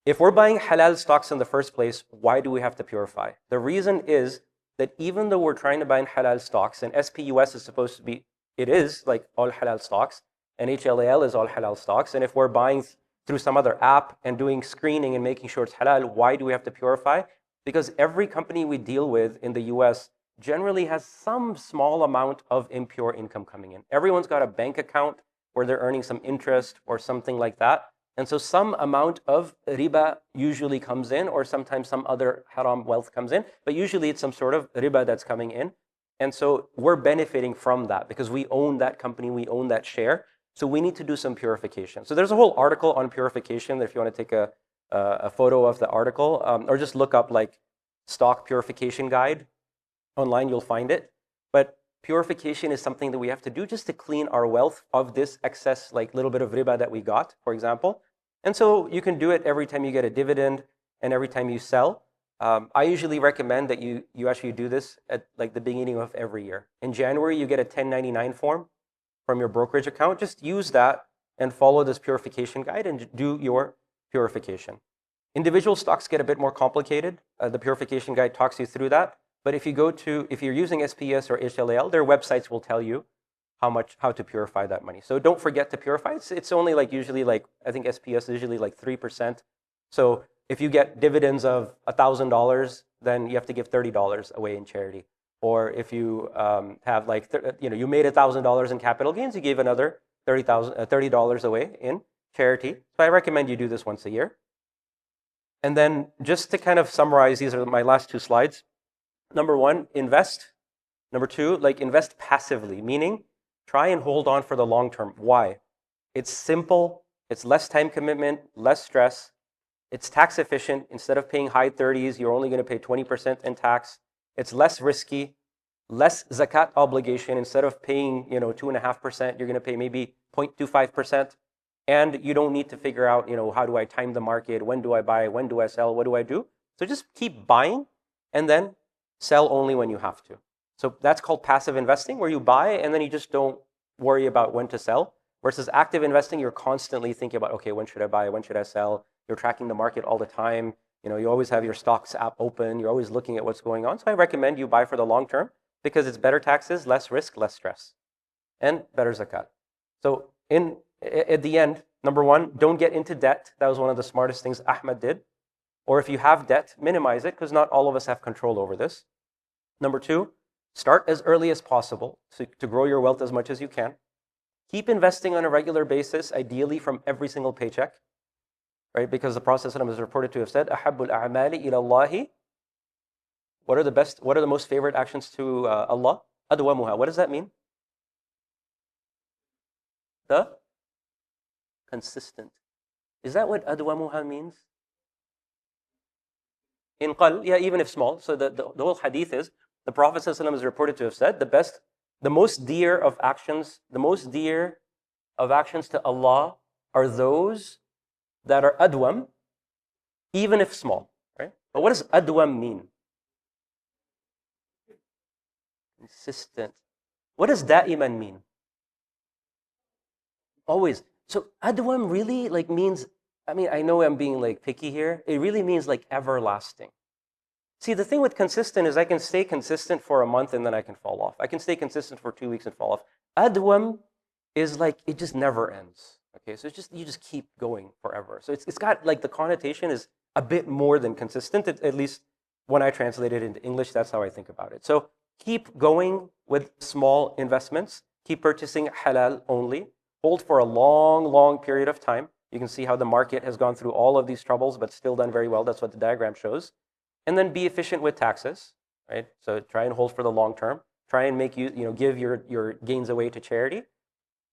S1: If we're buying halal stocks in the first place, why do we have to purify? The reason is that even though we're trying to buy halal stocks, and SPUS is supposed to be, it is like all halal stocks, and HLAL is all halal stocks, and if we're buying through some other app and doing screening and making sure it's halal, why do we have to purify? Because every company we deal with in the US generally has some small amount of impure income coming in. Everyone's got a bank account where they're earning some interest or something like that. And so some amount of riba usually comes in, or sometimes some other haram wealth comes in, but usually it's some sort of riba that's coming in. And so we're benefiting from that because we own that company, we own that share. So we need to do some purification. So there's a whole article on purification if you want to take a photo of the article, or just look up like stock purification guide online, you'll find it. But purification is something that we have to do just to clean our wealth of this excess, like little bit of riba that we got, for example. And so you can do it every time you get a dividend, and every time you sell. I usually recommend that you actually do this at like the beginning of every year. In January, you get a 1099 form from your brokerage account. Just use that and follow this purification guide and do your purification. Individual stocks get a bit more complicated. The purification guide talks you through that. But if you're using SPS or HLAL, their websites will tell you how to purify that money. So don't forget to purify. It's only like usually like, I think SPS is usually like 3%. So if you get dividends of $1,000, then you have to give $30 away in charity. Or if you have like, you made $1,000 in capital gains, you gave another $30 away in charity. So I recommend you do this once a year. And then just to kind of summarize, these are my last two slides. Number one, invest. Number two, like invest passively, meaning try and hold on for the long term. Why? It's simple. It's less time commitment, less stress. It's tax efficient. Instead of paying high 30s, you're only going to pay 20% in tax. It's less risky, less zakat obligation. Instead of paying 2.5%, you're going to pay maybe 0.25%. And you don't need to figure out, how do I time the market? When do I buy? When do I sell? What do I do? So just keep buying and then sell only when you have to. So that's called passive investing, where you buy and then you just don't worry about when to sell. Versus active investing, you're constantly thinking about, okay, when should I buy? When should I sell? You're tracking the market all the time. You always have your stocks app open. You're always looking at what's going on. So I recommend you buy for the long term because it's better taxes, less risk, less stress, and better zakat. So at the end, number one, don't get into debt. That was one of the smartest things Ahmed did. Or if you have debt, minimize it because not all of us have control over this. Number two, start as early as possible to grow your wealth as much as you can. Keep investing on a regular basis, ideally from every single paycheck, right? Because the Prophet ﷺ is reported to have said, "Ahabbul a'mali ila Allahi." What are the most favorite actions to Allah? Adwamuha. What does that mean? The consistent. Is that what adwamuha means? In qal, yeah, even if small. So the whole hadith is, the Prophet ﷺ is reported to have said, the most dear of actions to Allah are those that are adwam, even if small, right? But what does adwam mean? Consistent. What does da'iman mean? Always. So adwam really means, I know I'm being picky here. It really means everlasting. See, the thing with consistent is I can stay consistent for a month and then I can fall off. I can stay consistent for 2 weeks and fall off. Adwam is it just never ends. Okay, so you just keep going forever. So it's got the connotation is a bit more than consistent. At least when I translate it into English, that's how I think about it. So keep going with small investments. Keep purchasing halal only. Hold for a long, long period of time. You can see how the market has gone through all of these troubles, but still done very well. That's what the diagram shows. And then be efficient with taxes, right? So try and hold for the long term. Try and give your gains away to charity.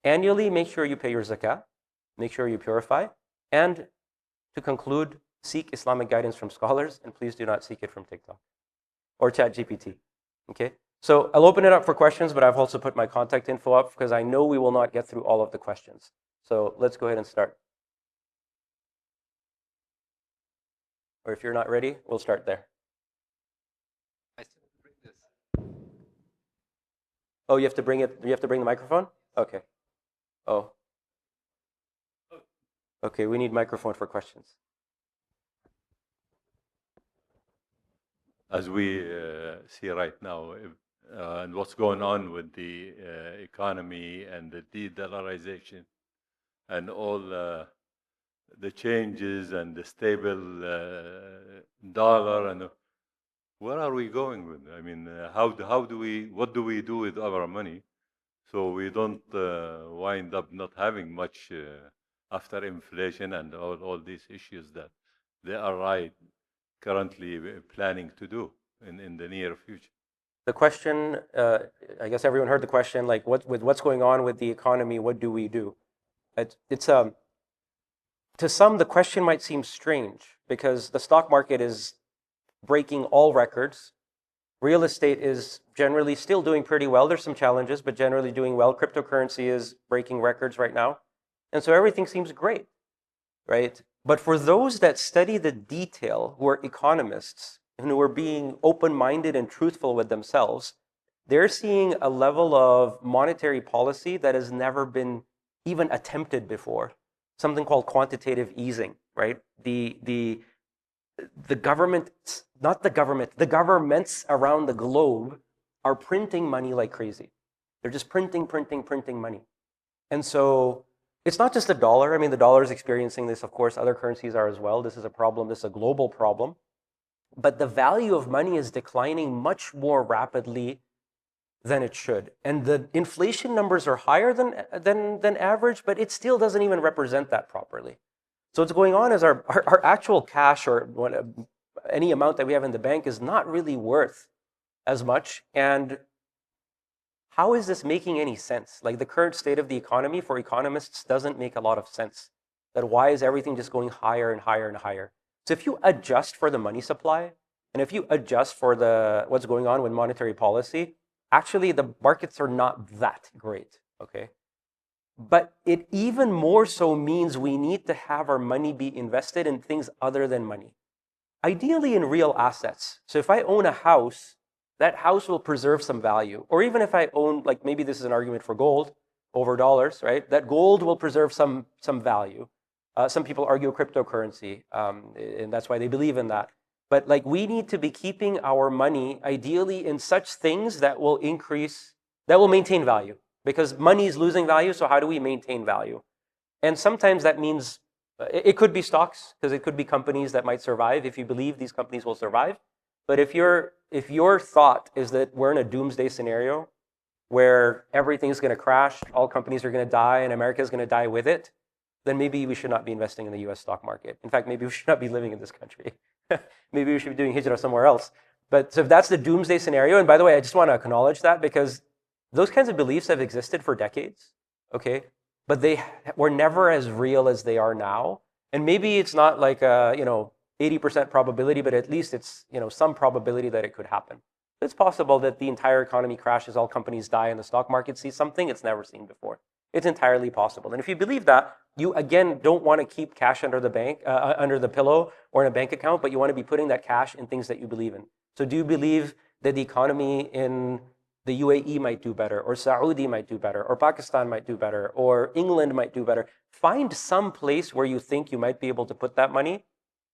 S1: Annually, make sure you pay your zakah. Make sure you purify. And to conclude, seek Islamic guidance from scholars, and please do not seek it from TikTok or ChatGPT. Okay? So I'll open it up for questions, but I've also put my contact info up because I know we will not get through all of the questions. So let's go ahead and start. Or if you're not ready, we'll start there.
S2: I still have to bring this.
S1: Oh, you have to bring it. You have to bring the microphone? Okay. Oh. Okay, we need microphone for questions.
S3: As we see right now, and what's going on with the economy and the de-dollarization and all the changes and the stable dollar, and where are we going with? What do we do with our money so we don't wind up not having much after inflation and all these issues that they are currently planning to do in the near future?
S1: The question, I guess everyone heard the question, what's going on with the economy, what do we do? To some, the question might seem strange because the stock market is breaking all records. Real estate is generally still doing pretty well. There's some challenges, but generally doing well. Cryptocurrency is breaking records right now. And so everything seems great, right? But for those that study the detail, who are economists and who are being open-minded and truthful with themselves, they're seeing a level of monetary policy that has never been even attempted before. Something called quantitative easing, right? The government, not the government, the governments around the globe are printing money like crazy. They're just printing money. And so it's not just the dollar. I mean, the dollar is experiencing this, of course. Other currencies are as well. This is a problem. This is a global problem. But the value of money is declining much more rapidly than it should. And the inflation numbers are higher than average, but it still doesn't even represent that properly. So what's going on is our actual cash or any amount that we have in the bank is not really worth as much. And how is this making any sense? Like the current state of the economy for economists doesn't make a lot of sense. That why is everything just going higher and higher and higher? So if you adjust for the money supply, and if you adjust for what's going on with monetary policy, actually the markets are not that great, okay? But it even more so means we need to have our money be invested in things other than money. Ideally in real assets. So if I own a house, that house will preserve some value. Or even if I own, like maybe this is an argument for gold over dollars, right? That gold will preserve some value. Some people argue cryptocurrency, and that's why they believe in that. But like we need to be keeping our money ideally in such things that will maintain value. Because money is losing value, so how do we maintain value? And sometimes that means, it could be stocks, because it could be companies that might survive if you believe these companies will survive. But if your thought is that we're in a doomsday scenario where everything's going to crash, all companies are going to die, and America is going to die with it, then maybe we should not be investing in the US stock market. In fact, maybe we should not be living in this country. Maybe we should be doing hijrah somewhere else. But so if that's the doomsday scenario, and by the way, I just want to acknowledge that because those kinds of beliefs have existed for decades, okay? But they were never as real as they are now. And maybe it's not like 80% probability, but at least it's some probability that it could happen. It's possible that the entire economy crashes, all companies die, and the stock market sees something it's never seen before. It's entirely possible. And if you believe that, you again don't want to keep cash under the pillow or in a bank account, but you want to be putting that cash in things that you believe in. So do you believe that the economy in the UAE might do better, or Saudi might do better, or Pakistan might do better, or England might do better? Find some place where you think you might be able to put that money,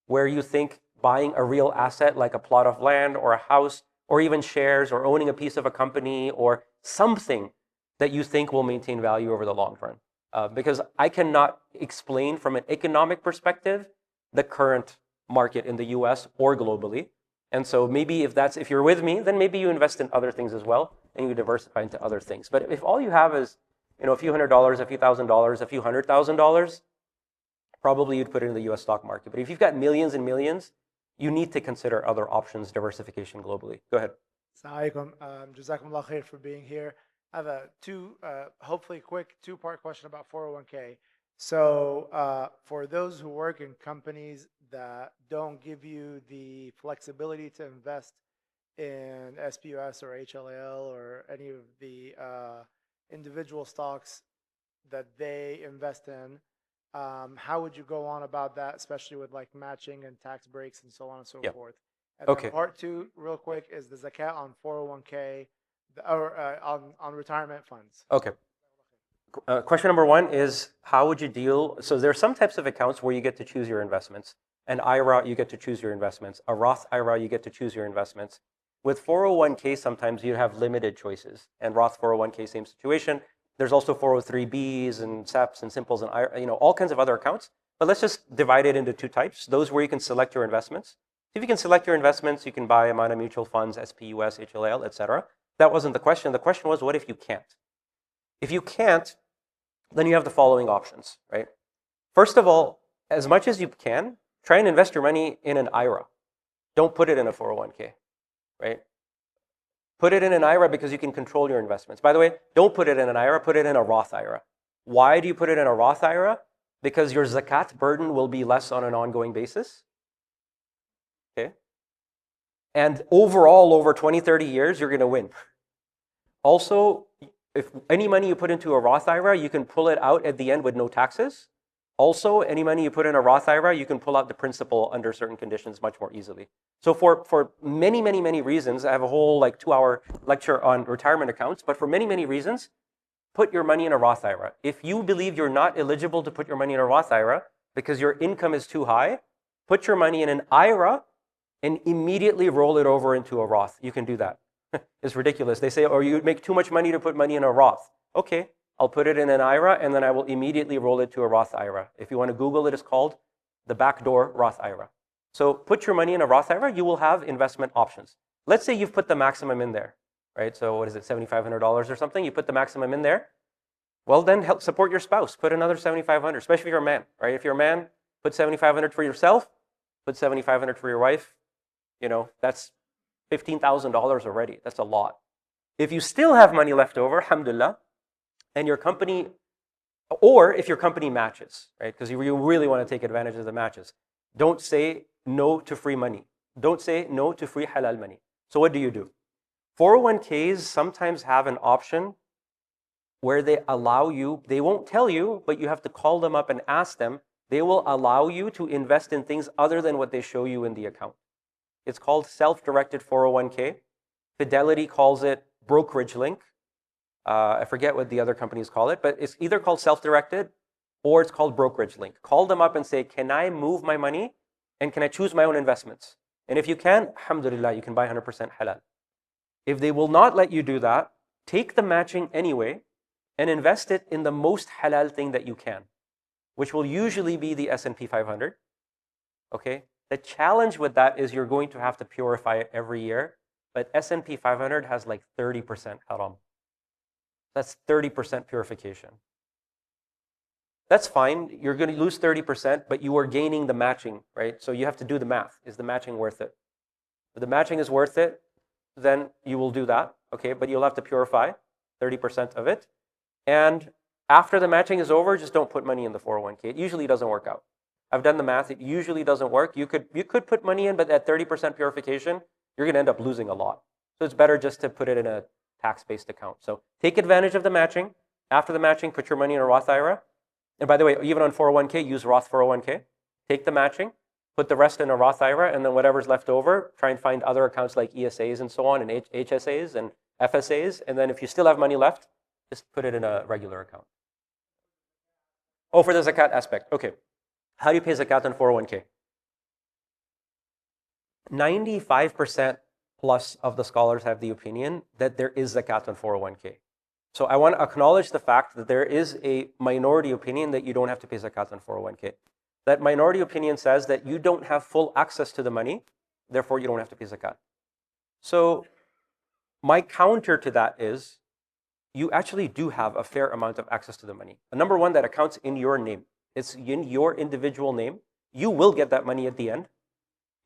S1: where you think buying a real asset like a plot of land or a house or even shares or owning a piece of a company or something that you think will maintain value over the long run. Because I cannot explain from an economic perspective the current market in the US or globally. And so maybe if you're with me, then maybe you invest in other things as well and you diversify into other things. But if all you have is a few $100s, a few $1,000s, a few $100,000, probably you'd put it in the US stock market. But if you've got millions and millions, you need to consider other options, diversification globally. Go ahead.
S4: Assalamu alaikum. Jazakumullah khair for being here. I have a hopefully quick two-part question about 401k. So for those who work in companies that don't give you the flexibility to invest in SPUS or HLAL or any of the individual stocks that they invest in, how would you go on about that, especially with like matching and tax breaks and so on and so forth? And
S1: Okay.
S4: then part two, real quick, is the zakat on 401k or on retirement funds.
S1: Okay. Question number one is, how would you deal? So there are some types of accounts where you get to choose your investments. An IRA, you get to choose your investments. A Roth IRA, you get to choose your investments. With 401k, sometimes you have limited choices. And Roth 401k, same situation. There's also 403bs and SEPs and Simples and all kinds of other accounts. But let's just divide it into two types. Those where you can select your investments. If you can select your investments, you can buy amount of mutual funds, SPUS, HLAL, etc. That wasn't the question. The question was, what if you can't? If you can't, then you have the following options, right? First of all, as much as you can, try and invest your money in an IRA. Don't put it in a 401k, right? Put it in an IRA because you can control your investments. By the way, don't put it in an IRA, put it in a Roth IRA. Why do you put it in a Roth IRA? Because your zakat burden will be less on an ongoing basis. Okay? And overall, over 20, 30 years, you're going to win. Also, if any money you put into a Roth IRA, you can pull it out at the end with no taxes. Also, any money you put in a Roth IRA, you can pull out the principal under certain conditions much more easily. So for many, many, many reasons, I have a whole like 2-hour lecture on retirement accounts, but for many, many reasons, put your money in a Roth IRA. If you believe you're not eligible to put your money in a Roth IRA because your income is too high, put your money in an IRA and immediately roll it over into a Roth. You can do that. It's ridiculous. They say, oh, you make too much money to put money in a Roth. Okay, I'll put it in an IRA and then I will immediately roll it to a Roth IRA. If you want to Google it, it's called the backdoor Roth IRA. So put your money in a Roth IRA, you will have investment options. Let's say you've put the maximum in there, right? So what is it, $7,500 or something? You put the maximum in there. Well, then help support your spouse. Put another $7,500, especially if you're a man, right? If you're a man, put $7,500 for yourself, put $7,500 for your wife. You know, that's $15,000 already. That's a lot. If you still have money left over, alhamdulillah, and your company, or if your company matches, right? Because you really want to take advantage of the matches. Don't say no to free money. Don't say no to free halal money. So what do? 401ks sometimes have an option where they allow you, they won't tell you, but you have to call them up and ask them. They will allow you to invest in things other than what they show you in the account. It's called self-directed 401k. Fidelity calls it brokerage link. I forget what the other companies call it, but it's either called self-directed or it's called brokerage link. Call them up and say, can I move my money and can I choose my own investments? And if you can, alhamdulillah, you can buy 100% halal. If they will not let you do that, take the matching anyway and invest it in the most halal thing that you can, which will usually be the S&P 500. Okay? The challenge with that is you're going to have to purify it every year, but S&P 500 has like 30% haram. That's 30% purification. That's fine. You're going to lose 30%, but you are gaining the matching, right? So you have to do the math. Is the matching worth it? If the matching is worth it, then you will do that, okay? But you'll have to purify 30% of it. And after the matching is over, just don't put money in the 401k. It usually doesn't work out. I've done the math. It usually doesn't work. You could put money in, but at 30% purification, you're going to end up losing a lot. So it's better just to put it in a tax-based account. So take advantage of the matching. After the matching, put your money in a Roth IRA. And by the way, even on 401k, use Roth 401k. Take the matching, put the rest in a Roth IRA, and then whatever's left over, try and find other accounts like ESAs and so on, and HSAs and FSAs. And then if you still have money left, just put it in a regular account. Oh, for the zakat aspect. Okay. How do you pay zakat on 401k? 95% plus of the scholars have the opinion that there is zakat on 401k. So I want to acknowledge the fact that there is a minority opinion that you don't have to pay zakat on 401k. That minority opinion says that you don't have full access to the money, therefore you don't have to pay zakat. So my counter to that is you actually do have a fair amount of access to the money. Number one, that accounts in your name. It's in your individual name. You will get that money at the end.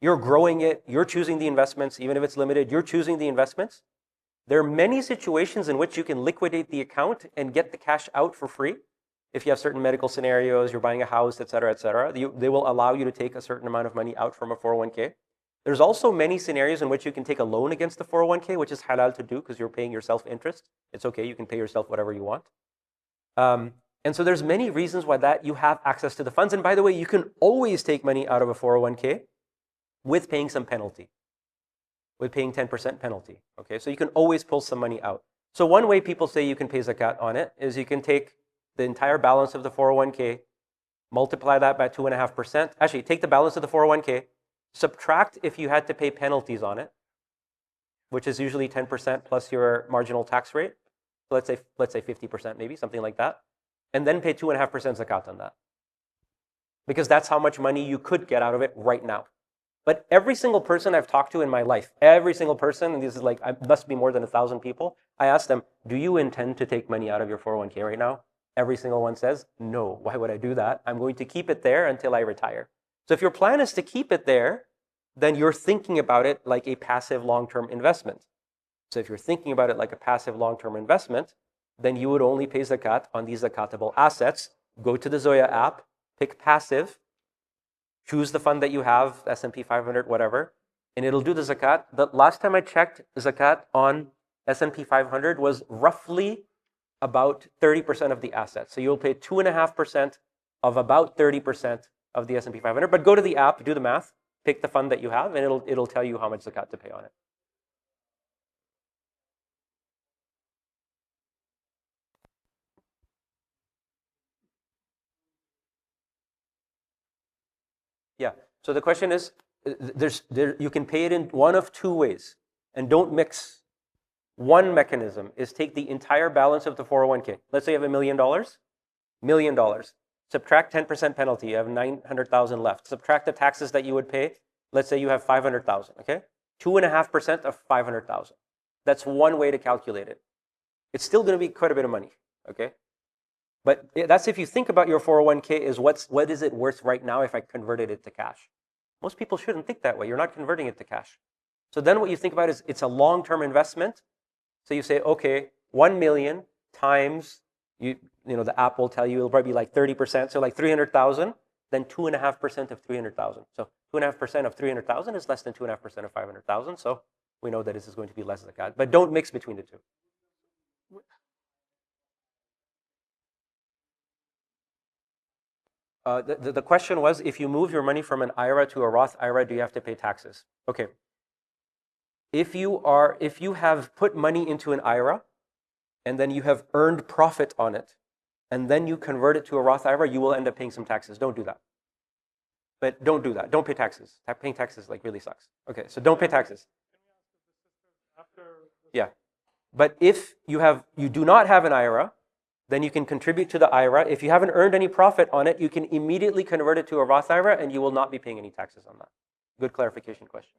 S1: You're growing it. You're choosing the investments. Even if it's limited, you're choosing the investments. There are many situations in which you can liquidate the account and get the cash out for free. If you have certain medical scenarios, you're buying a house, et cetera, they will allow you to take a certain amount of money out from a 401k. There's also many scenarios in which you can take a loan against the 401k, which is halal to do because you're paying yourself interest. It's okay. You can pay yourself whatever you want. And so there's many reasons why that you have access to the funds. And by the way, you can always take money out of a 401k with paying some penalty, with paying 10% penalty. Okay, so you can always pull some money out. So one way people say you can pay zakat on it is you can take the entire balance of the 401k, multiply that by 2.5%. Actually, take the balance of the 401k, subtract if you had to pay penalties on it, which is usually 10% plus your marginal tax rate. So let's say 50% maybe, something like that. And then pay 2.5% zakat on that. Because that's how much money you could get out of it right now. But every single person I've talked to in my life, every single person, and this is like, must be more than 1,000 people, I asked them, do you intend to take money out of your 401k right now? Every single one says, no, why would I do that? I'm going to keep it there until I retire. So if your plan is to keep it there, then you're thinking about it like a passive long-term investment. So if you're thinking about it like a passive long-term investment, then you would only pay zakat on these zakatable assets. Go to the Zoya app, pick passive, choose the fund that you have, S&P 500, whatever, and it'll do the zakat. The last time I checked, zakat on S&P 500 was roughly about 30% of the assets. So you'll pay 2.5% of about 30% of the S&P 500. But go to the app, do the math, pick the fund that you have, and it'll tell you how much zakat to pay on it. Yeah. So the question is, you can pay it in one of two ways, and don't mix. One mechanism is take the entire balance of the 401k. Let's say you have $1 million, $1 million. Subtract 10% penalty, you have 900,000 left. Subtract the taxes that you would pay. Let's say you have 500,000, okay? 2.5% of 500,000. That's one way to calculate it. It's still going to be quite a bit of money, okay? But that's if you think about your 401k is what is it worth right now if I converted it to cash? Most people shouldn't think that way. You're not converting it to cash. So then what you think about is it's a long-term investment. So you say, okay, 1 million times, you know, the app will tell you it'll probably be like 30%, so like 300,000, then 2.5% of 300,000. So 2.5% of 300,000 is less than 2.5% of 500,000. So we know that this is going to be less zakat. But don't mix between the two. The question was, if you move your money from an IRA to a Roth IRA, do you have to pay taxes? Okay. If you have put money into an IRA, and then you have earned profit on it, and then you convert it to a Roth IRA, you will end up paying some taxes. Don't do that. But don't do that. Don't pay taxes. Paying taxes like really sucks. Okay, so don't pay taxes. Yeah. But if you do not have an IRA, then you can contribute to the IRA. If you haven't earned any profit on it, you can immediately convert it to a Roth IRA, and you will not be paying any taxes on that. Good clarification question.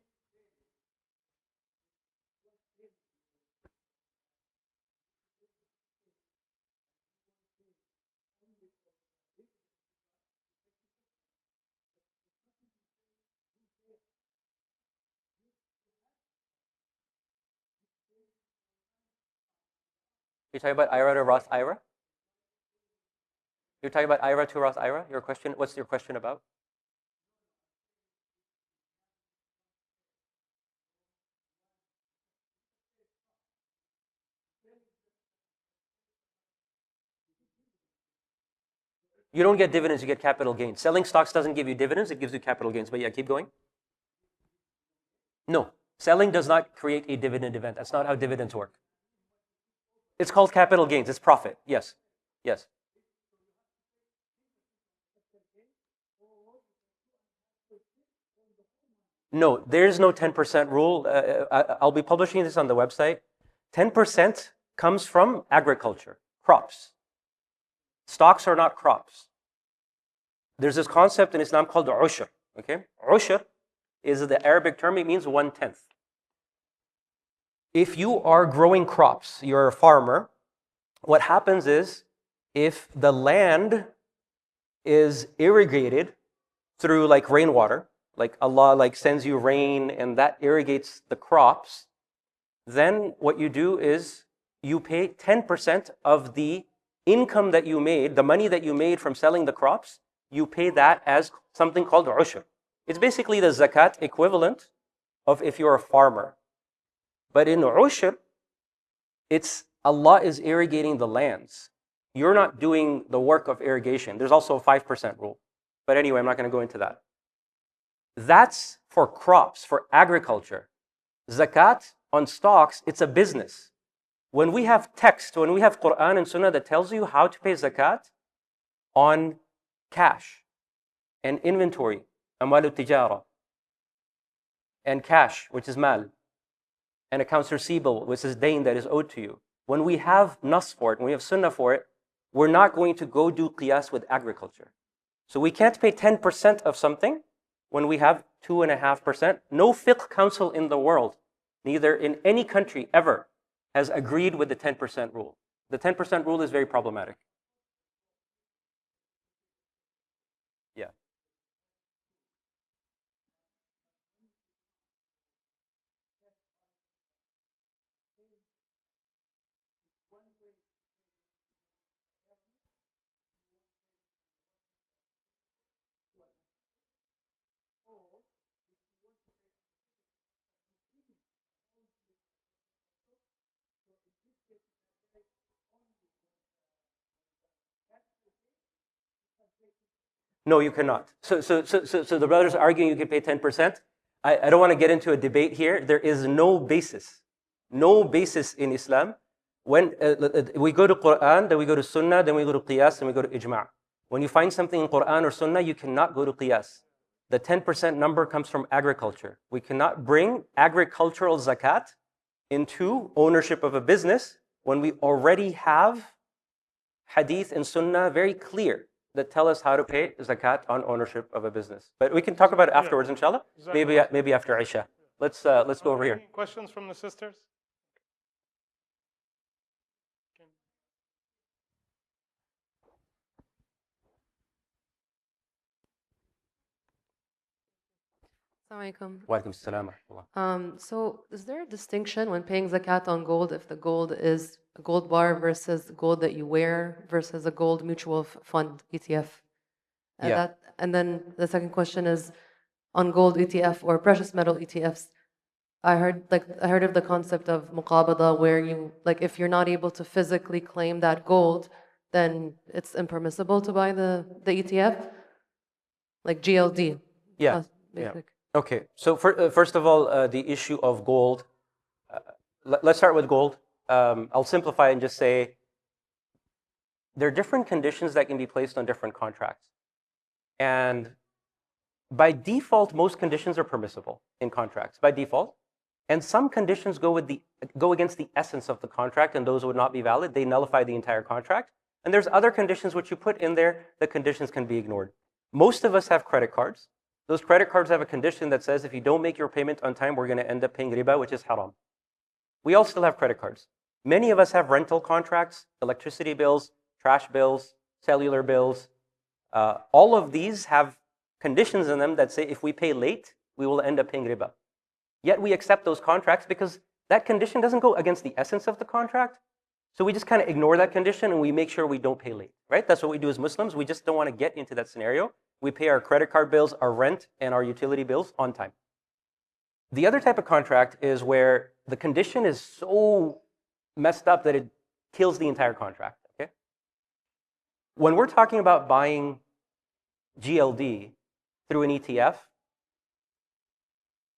S1: You're talking about IRA to Roth IRA? You're talking about IRA to Roth IRA? Your question, what's your question about? You don't get dividends, you get capital gains. Selling stocks doesn't give you dividends, it gives you capital gains. But yeah, keep going. No, selling does not create a dividend event. That's not how dividends work. It's called capital gains. It's profit. Yes. Yes. No, there's no 10% rule. I'll be publishing this on the website. 10% comes from agriculture, crops. Stocks are not crops. There's this concept in Islam called ushr. Okay? Ushr is the Arabic term. It means 1/10. If you are growing crops, you're a farmer, what happens is if the land is irrigated through like rainwater, like Allah like sends you rain and that irrigates the crops, then what you do is you pay 10% of the income that you made, the money that you made from selling the crops, you pay that as something called ushr. It's basically the zakat equivalent of if you're a farmer. But in ushr, it's Allah is irrigating the lands. You're not doing the work of irrigation. There's also a 5% rule. But anyway, I'm not going to go into that. That's for crops, for agriculture. Zakat on stocks, it's a business. When we have text, when we have Quran and Sunnah that tells you how to pay zakat on cash and inventory, amalu tijara, and cash, which is mal, and accounts receivable, which is dain that is owed to you. When we have nas for it, when we have sunnah for it, we're not going to go do qiyas with agriculture. So we can't pay 10% of something when we have 2.5%. No fiqh council in the world, neither in any country ever, has agreed with the 10% rule. The 10% rule is very problematic. Yeah. No, you cannot. So the brothers are arguing you can pay 10%. I don't want to get into a debate here. There is no basis in Islam. When we go to Quran, then we go to Sunnah, then we go to Qiyas, and we go to Ijma'. When you find something in Quran or Sunnah, you cannot go to Qiyas. The 10% number comes from agriculture. We cannot bring agricultural zakat into ownership of a business when we already have hadith and Sunnah very clear that tell us how to pay zakat on ownership of a business. But we can talk about it afterwards, inshallah. Maybe after Isha. Let's go over here.
S5: Any questions from the sisters?
S6: Assalamualaikum.
S1: Wa alaikum assalam wa rahmatullah.
S6: So is there a distinction when paying zakat on gold if the gold is a gold bar versus gold that you wear versus a gold mutual fund ETF?
S1: Yeah.
S6: And then the second question is on gold ETF or precious metal ETFs. I heard of the concept of muqabada where you if you're not able to physically claim that gold, then it's impermissible to buy the ETF, like GLD.
S1: Yeah.
S6: Basic.
S1: Okay, so first of all, the issue of gold. Let's start with gold. I'll simplify and just say there are different conditions that can be placed on different contracts. And by default, most conditions are permissible in contracts, by default. And some conditions go against the essence of the contract, and those would not be valid. They nullify the entire contract. And there's other conditions which you put in there, the conditions can be ignored. Most of us have credit cards. Those credit cards have a condition that says if you don't make your payment on time, we're going to end up paying riba, which is haram. We all still have credit cards. Many of us have rental contracts, electricity bills, trash bills, cellular bills. All of these have conditions in them that say if we pay late, we will end up paying riba. Yet we accept those contracts because that condition doesn't go against the essence of the contract. So we just kind of ignore that condition and we make sure we don't pay late, right? That's what we do as Muslims. We just don't want to get into that scenario. We pay our credit card bills, our rent, and our utility bills on time. The other type of contract is where the condition is so messed up that it kills the entire contract, okay? When we're talking about buying GLD through an ETF,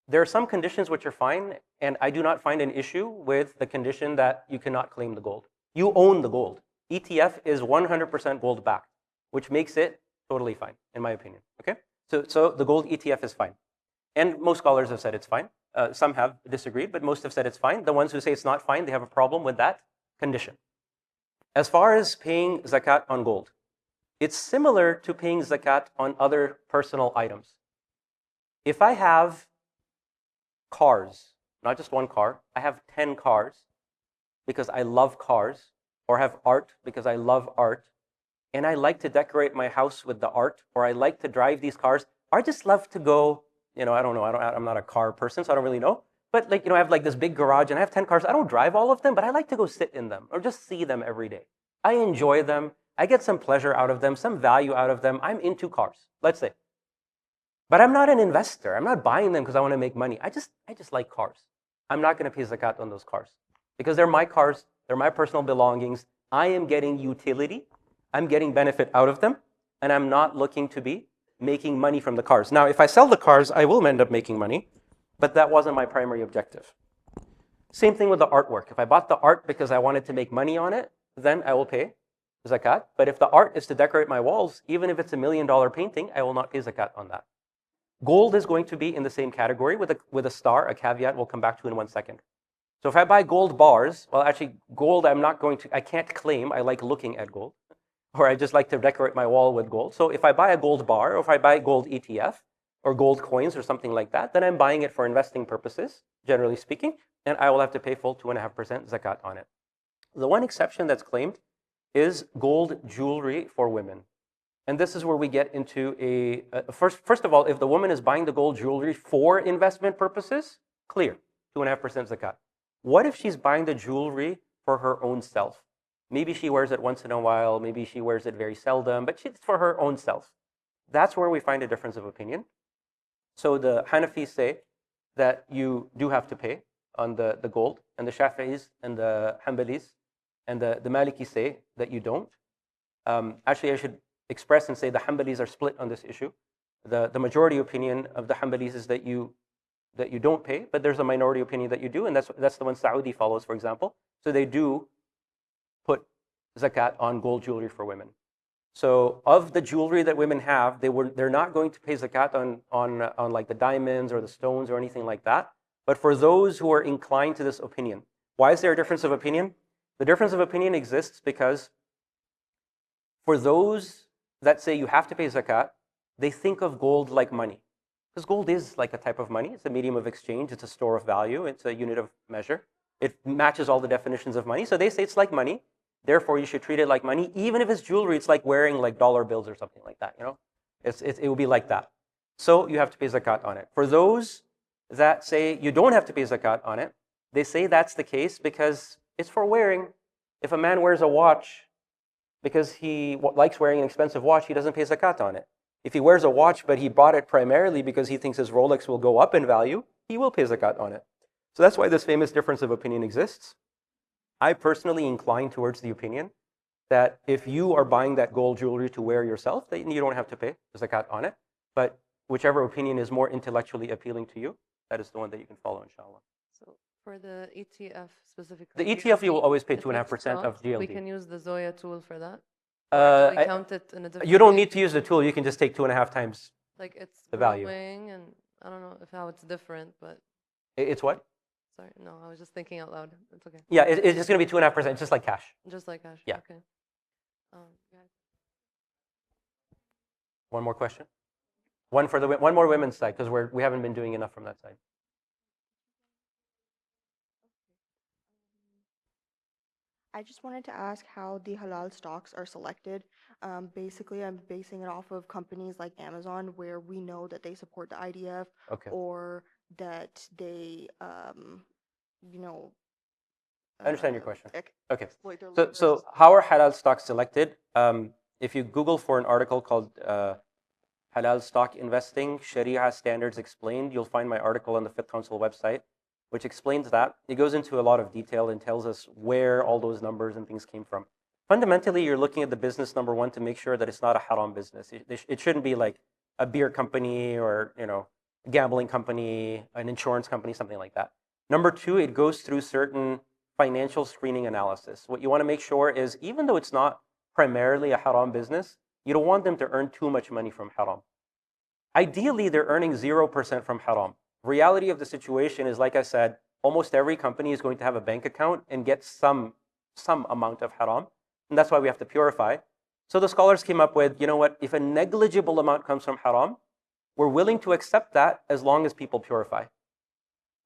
S1: there are some conditions which are fine, and I do not find an issue with the condition that you cannot claim the gold. You own the gold. ETF is 100% gold backed, which makes it totally fine, in my opinion, okay? So the gold ETF is fine. And most scholars have said it's fine. Some have disagreed, but most have said it's fine. The ones who say it's not fine, they have a problem with that condition. As far as paying zakat on gold, it's similar to paying zakat on other personal items. If I have cars, not just one car, I have 10 cars because I love cars, or have art because I love art, and I like to decorate my house with the art, or I like to drive these cars, or I just love to go, I don't know, I'm not a car person, so I don't really know, but I have this big garage and I have 10 cars. I don't drive all of them, but I like to go sit in them or just see them every day. I enjoy them. I get some pleasure out of them, some value out of them. I'm into cars, let's say. But I'm not an investor. I'm not buying them because I want to make money. I just like cars. I'm not going to pay zakat on those cars because they're my cars. They're my personal belongings. I am getting utility. I'm getting benefit out of them. And I'm not looking to be making money from the cars. Now, if I sell the cars, I will end up making money. But that wasn't my primary objective. Same thing with the artwork. If I bought the art because I wanted to make money on it, then I will pay zakat. But if the art is to decorate my walls, even if it's $1 million painting, I will not pay zakat on that. Gold is going to be in the same category with a star, a caveat we'll come back to in 1 second. So if I buy gold bars, well, actually, gold I can't claim I like looking at gold, or I just like to decorate my wall with gold. So if I buy a gold bar, or if I buy gold ETF, or gold coins, or something like that, then I'm buying it for investing purposes, generally speaking, and I will have to pay full 2.5% zakat on it. The one exception that's claimed is gold jewelry for women. And this is where we get into first of all, if the woman is buying the gold jewelry for investment purposes, clear, 2.5% zakat. What if she's buying the jewelry for her own self? Maybe she wears it once in a while, maybe she wears it very seldom, but it's for her own self. That's where we find a difference of opinion. So the Hanafis say that you do have to pay on the gold, and the Shafi'is and the Hanbalis and the Malikis say that you don't. Actually, express and say the Hanbalis are split on this issue. The majority opinion of the Hanbalis is that you don't pay, but there's a minority opinion that you do, and that's the one Saudi follows, for example. So they do put zakat on gold jewelry for women. So of the jewelry that women have, they're not going to pay zakat on like the diamonds or the stones or anything like that. But for those who are inclined to this opinion, why is there a difference of opinion? The difference of opinion exists because for those that say you have to pay zakat, they think of gold like money. Because gold is like a type of money. It's a medium of exchange. It's a store of value. It's a unit of measure. It matches all the definitions of money. So they say it's like money. Therefore, you should treat it like money. Even if it's jewelry, it's like wearing like dollar bills or something like that. You know, it will be like that. So you have to pay zakat on it. For those that say you don't have to pay zakat on it, they say that's the case because it's for wearing. If a man wears a watch because he likes wearing an expensive watch, he doesn't pay zakat on it. If he wears a watch, but he bought it primarily because he thinks his Rolex will go up in value, he will pay zakat on it. So that's why this famous difference of opinion exists. I personally incline towards the opinion that if you are buying that gold jewelry to wear yourself, then you don't have to pay zakat on it. But whichever opinion is more intellectually appealing to you, that is the one that you can follow, inshallah.
S6: So for the ETF specifically,
S1: The ETF, you will always pay
S6: the
S1: 2.5% of
S6: stocks,
S1: GLD.
S6: we can use the Zoya tool for that. Or do we count it in a different
S1: You don't
S6: way?
S1: need to use the tool. You can just take 2.5 times.
S6: Like it's
S1: the value.
S6: growing, and I don't know how it's different, but
S1: It's what?
S6: sorry, no, I was just thinking out loud. It's okay.
S1: Yeah, it's just going to be 2.5%, just like cash.
S6: Just like cash.
S1: Yeah.
S6: Okay. Yeah.
S1: One more question. One more women's side because we haven't been doing enough from that side.
S5: I just wanted to ask how the halal stocks are selected. Basically, I'm basing it off of companies like Amazon, where we know that they support the IDF
S1: Okay.
S5: or that they, you know,
S1: I understand your question. Okay.
S5: exploit their
S1: So
S5: labor.
S1: how are halal stocks selected? If you Google for an article called Halal Stock Investing, Sharia Standards Explained, you'll find my article on the Fiqh Council website, which explains that. It goes into a lot of detail and tells us where all those numbers and things came from. Fundamentally, you're looking at the business, number one, to make sure that it's not a haram business. It shouldn't be like a beer company or a gambling company, an insurance company, something like that. Number two, it goes through certain financial screening analysis. What you want to make sure is, even though it's not primarily a haram business, you don't want them to earn too much money from haram. Ideally, they're earning 0% from haram. Reality of the situation is, like I said, almost every company is going to have a bank account and get some amount of haram. And that's why we have to purify. So the scholars came up with, you know what, if a negligible amount comes from haram, we're willing to accept that as long as people purify.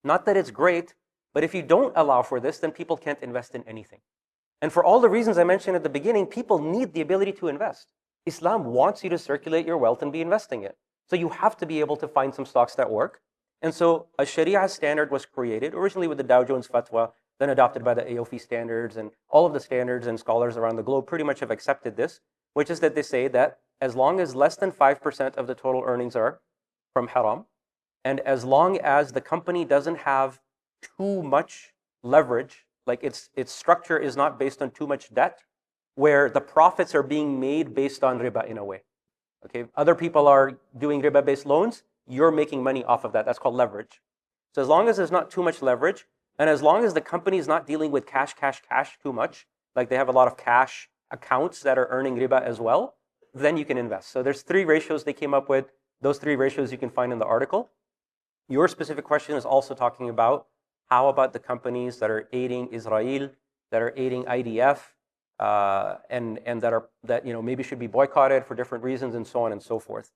S1: Not that it's great, but if you don't allow for this, then people can't invest in anything. And for all the reasons I mentioned at the beginning, people need the ability to invest. Islam wants you to circulate your wealth and be investing it. So you have to be able to find some stocks that work. And so a Sharia standard was created, originally with the Dow Jones Fatwa, then adopted by the AOFI standards, and all of the standards and scholars around the globe pretty much have accepted this, which is that they say that as long as less than 5% of the total earnings are from haram, and as long as the company doesn't have too much leverage, like its structure is not based on too much debt, where the profits are being made based on riba in a way. Okay, other people are doing riba-based loans, you're making money off of that. That's called leverage. So as long as there's not too much leverage, and as long as the company is not dealing with cash too much, like they have a lot of cash accounts that are earning riba as well, then you can invest. So there's 3 ratios they came up with. Those 3 ratios you can find in the article. Your specific question is also talking about how about the companies that are aiding Israel, that are aiding IDF, and that maybe should be boycotted for different reasons, and so on and so forth.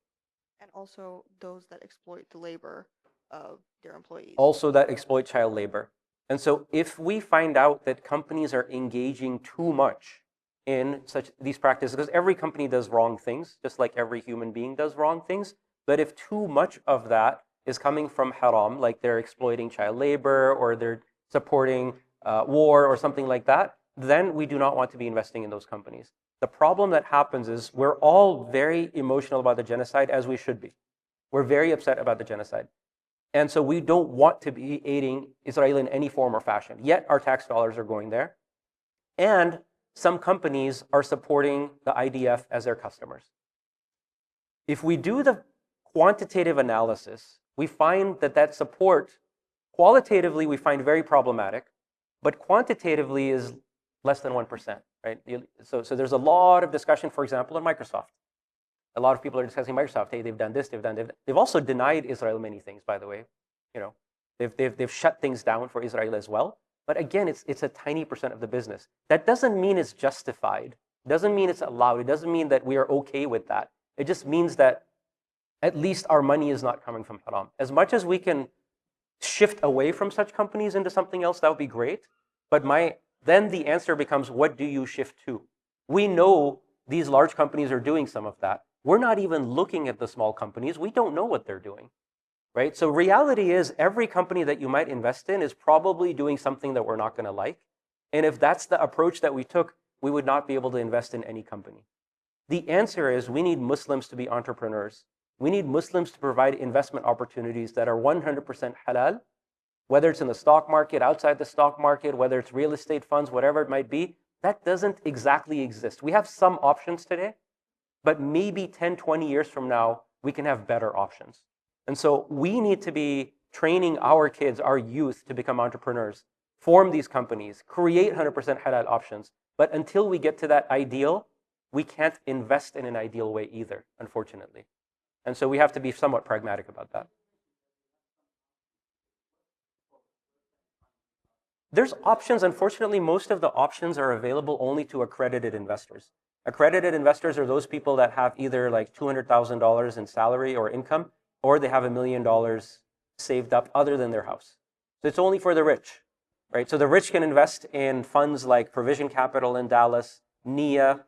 S5: And also those that exploit the labor of their employees.
S1: Also that exploit child labor. And so if we find out that companies are engaging too much in these practices, because every company does wrong things, just like every human being does wrong things, but if too much of that is coming from haram, like they're exploiting child labor or they're supporting war or something like that, then we do not want to be investing in those companies. The problem that happens is we're all very emotional about the genocide, as we should be. We're very upset about the genocide. And so we don't want to be aiding Israel in any form or fashion. Yet our tax dollars are going there. And some companies are supporting the IDF as their customers. If we do the quantitative analysis, we find that support, qualitatively, we find very problematic, but quantitatively is less than 1%, right? So there's a lot of discussion, for example, on Microsoft. A lot of people are discussing Microsoft. Hey, they've done this, they've done that. They've also denied Israel many things, by the way. You know, they've shut things down for Israel as well. But again, it's a tiny percent of the business. That doesn't mean it's justified. It doesn't mean it's allowed. It doesn't mean that we are okay with that. It just means that at least our money is not coming from haram. As much as we can shift away from such companies into something else, that would be great. But then the answer becomes, what do you shift to? We know these large companies are doing some of that. We're not even looking at the small companies. We don't know what they're doing, right? So reality is every company that you might invest in is probably doing something that we're not going to like. And if that's the approach that we took, we would not be able to invest in any company. The answer is we need Muslims to be entrepreneurs. We need Muslims to provide investment opportunities that are 100% halal, whether it's in the stock market, outside the stock market, whether it's real estate funds, whatever it might be. That doesn't exactly exist. We have some options today, but maybe 10, 20 years from now, we can have better options. And so we need to be training our kids, our youth, to become entrepreneurs, form these companies, create 100% halal options. But until we get to that ideal, we can't invest in an ideal way either, unfortunately. And so we have to be somewhat pragmatic about that. There's options. Unfortunately, most of the options are available only to accredited investors. Accredited investors are those people that have either like $200,000 in salary or income, or they have $1 million saved up other than their house. So it's only for the rich, right? So the rich can invest in funds like Provision Capital in Dallas, NIA,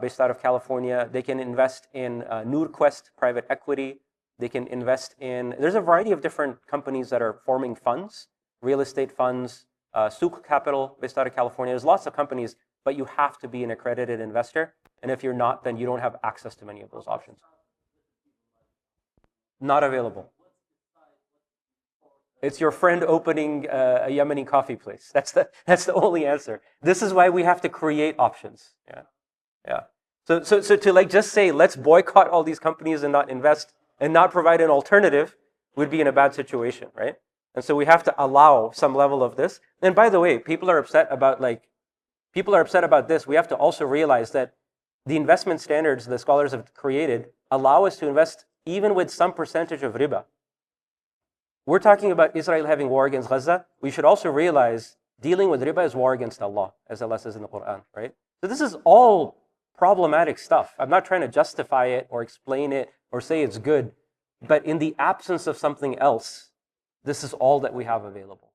S1: based out of California. They can invest in NurQuest private equity. They can invest in, there's a variety of different companies that are forming funds, real estate funds, Souk Capital based out of California. There's lots of companies, but you have to be an accredited investor. And if you're not, then you don't have access to many of those options. Not available. It's your friend opening a Yemeni coffee place. That's the only answer. This is why we have to create options. Yeah. So to like just say, let's boycott all these companies and not invest and not provide an alternative would be in a bad situation, right? And so we have to allow some level of this. And by the way, people are upset about this. We have to also realize that the investment standards the scholars have created allow us to invest even with some percentage of riba. We're talking about Israel having war against Gaza. We should also realize dealing with riba is war against Allah, as Allah says in the Quran, right? So this is all problematic stuff. I'm not trying to justify it or explain it or say it's good, but in the absence of something else, this is all that we have available.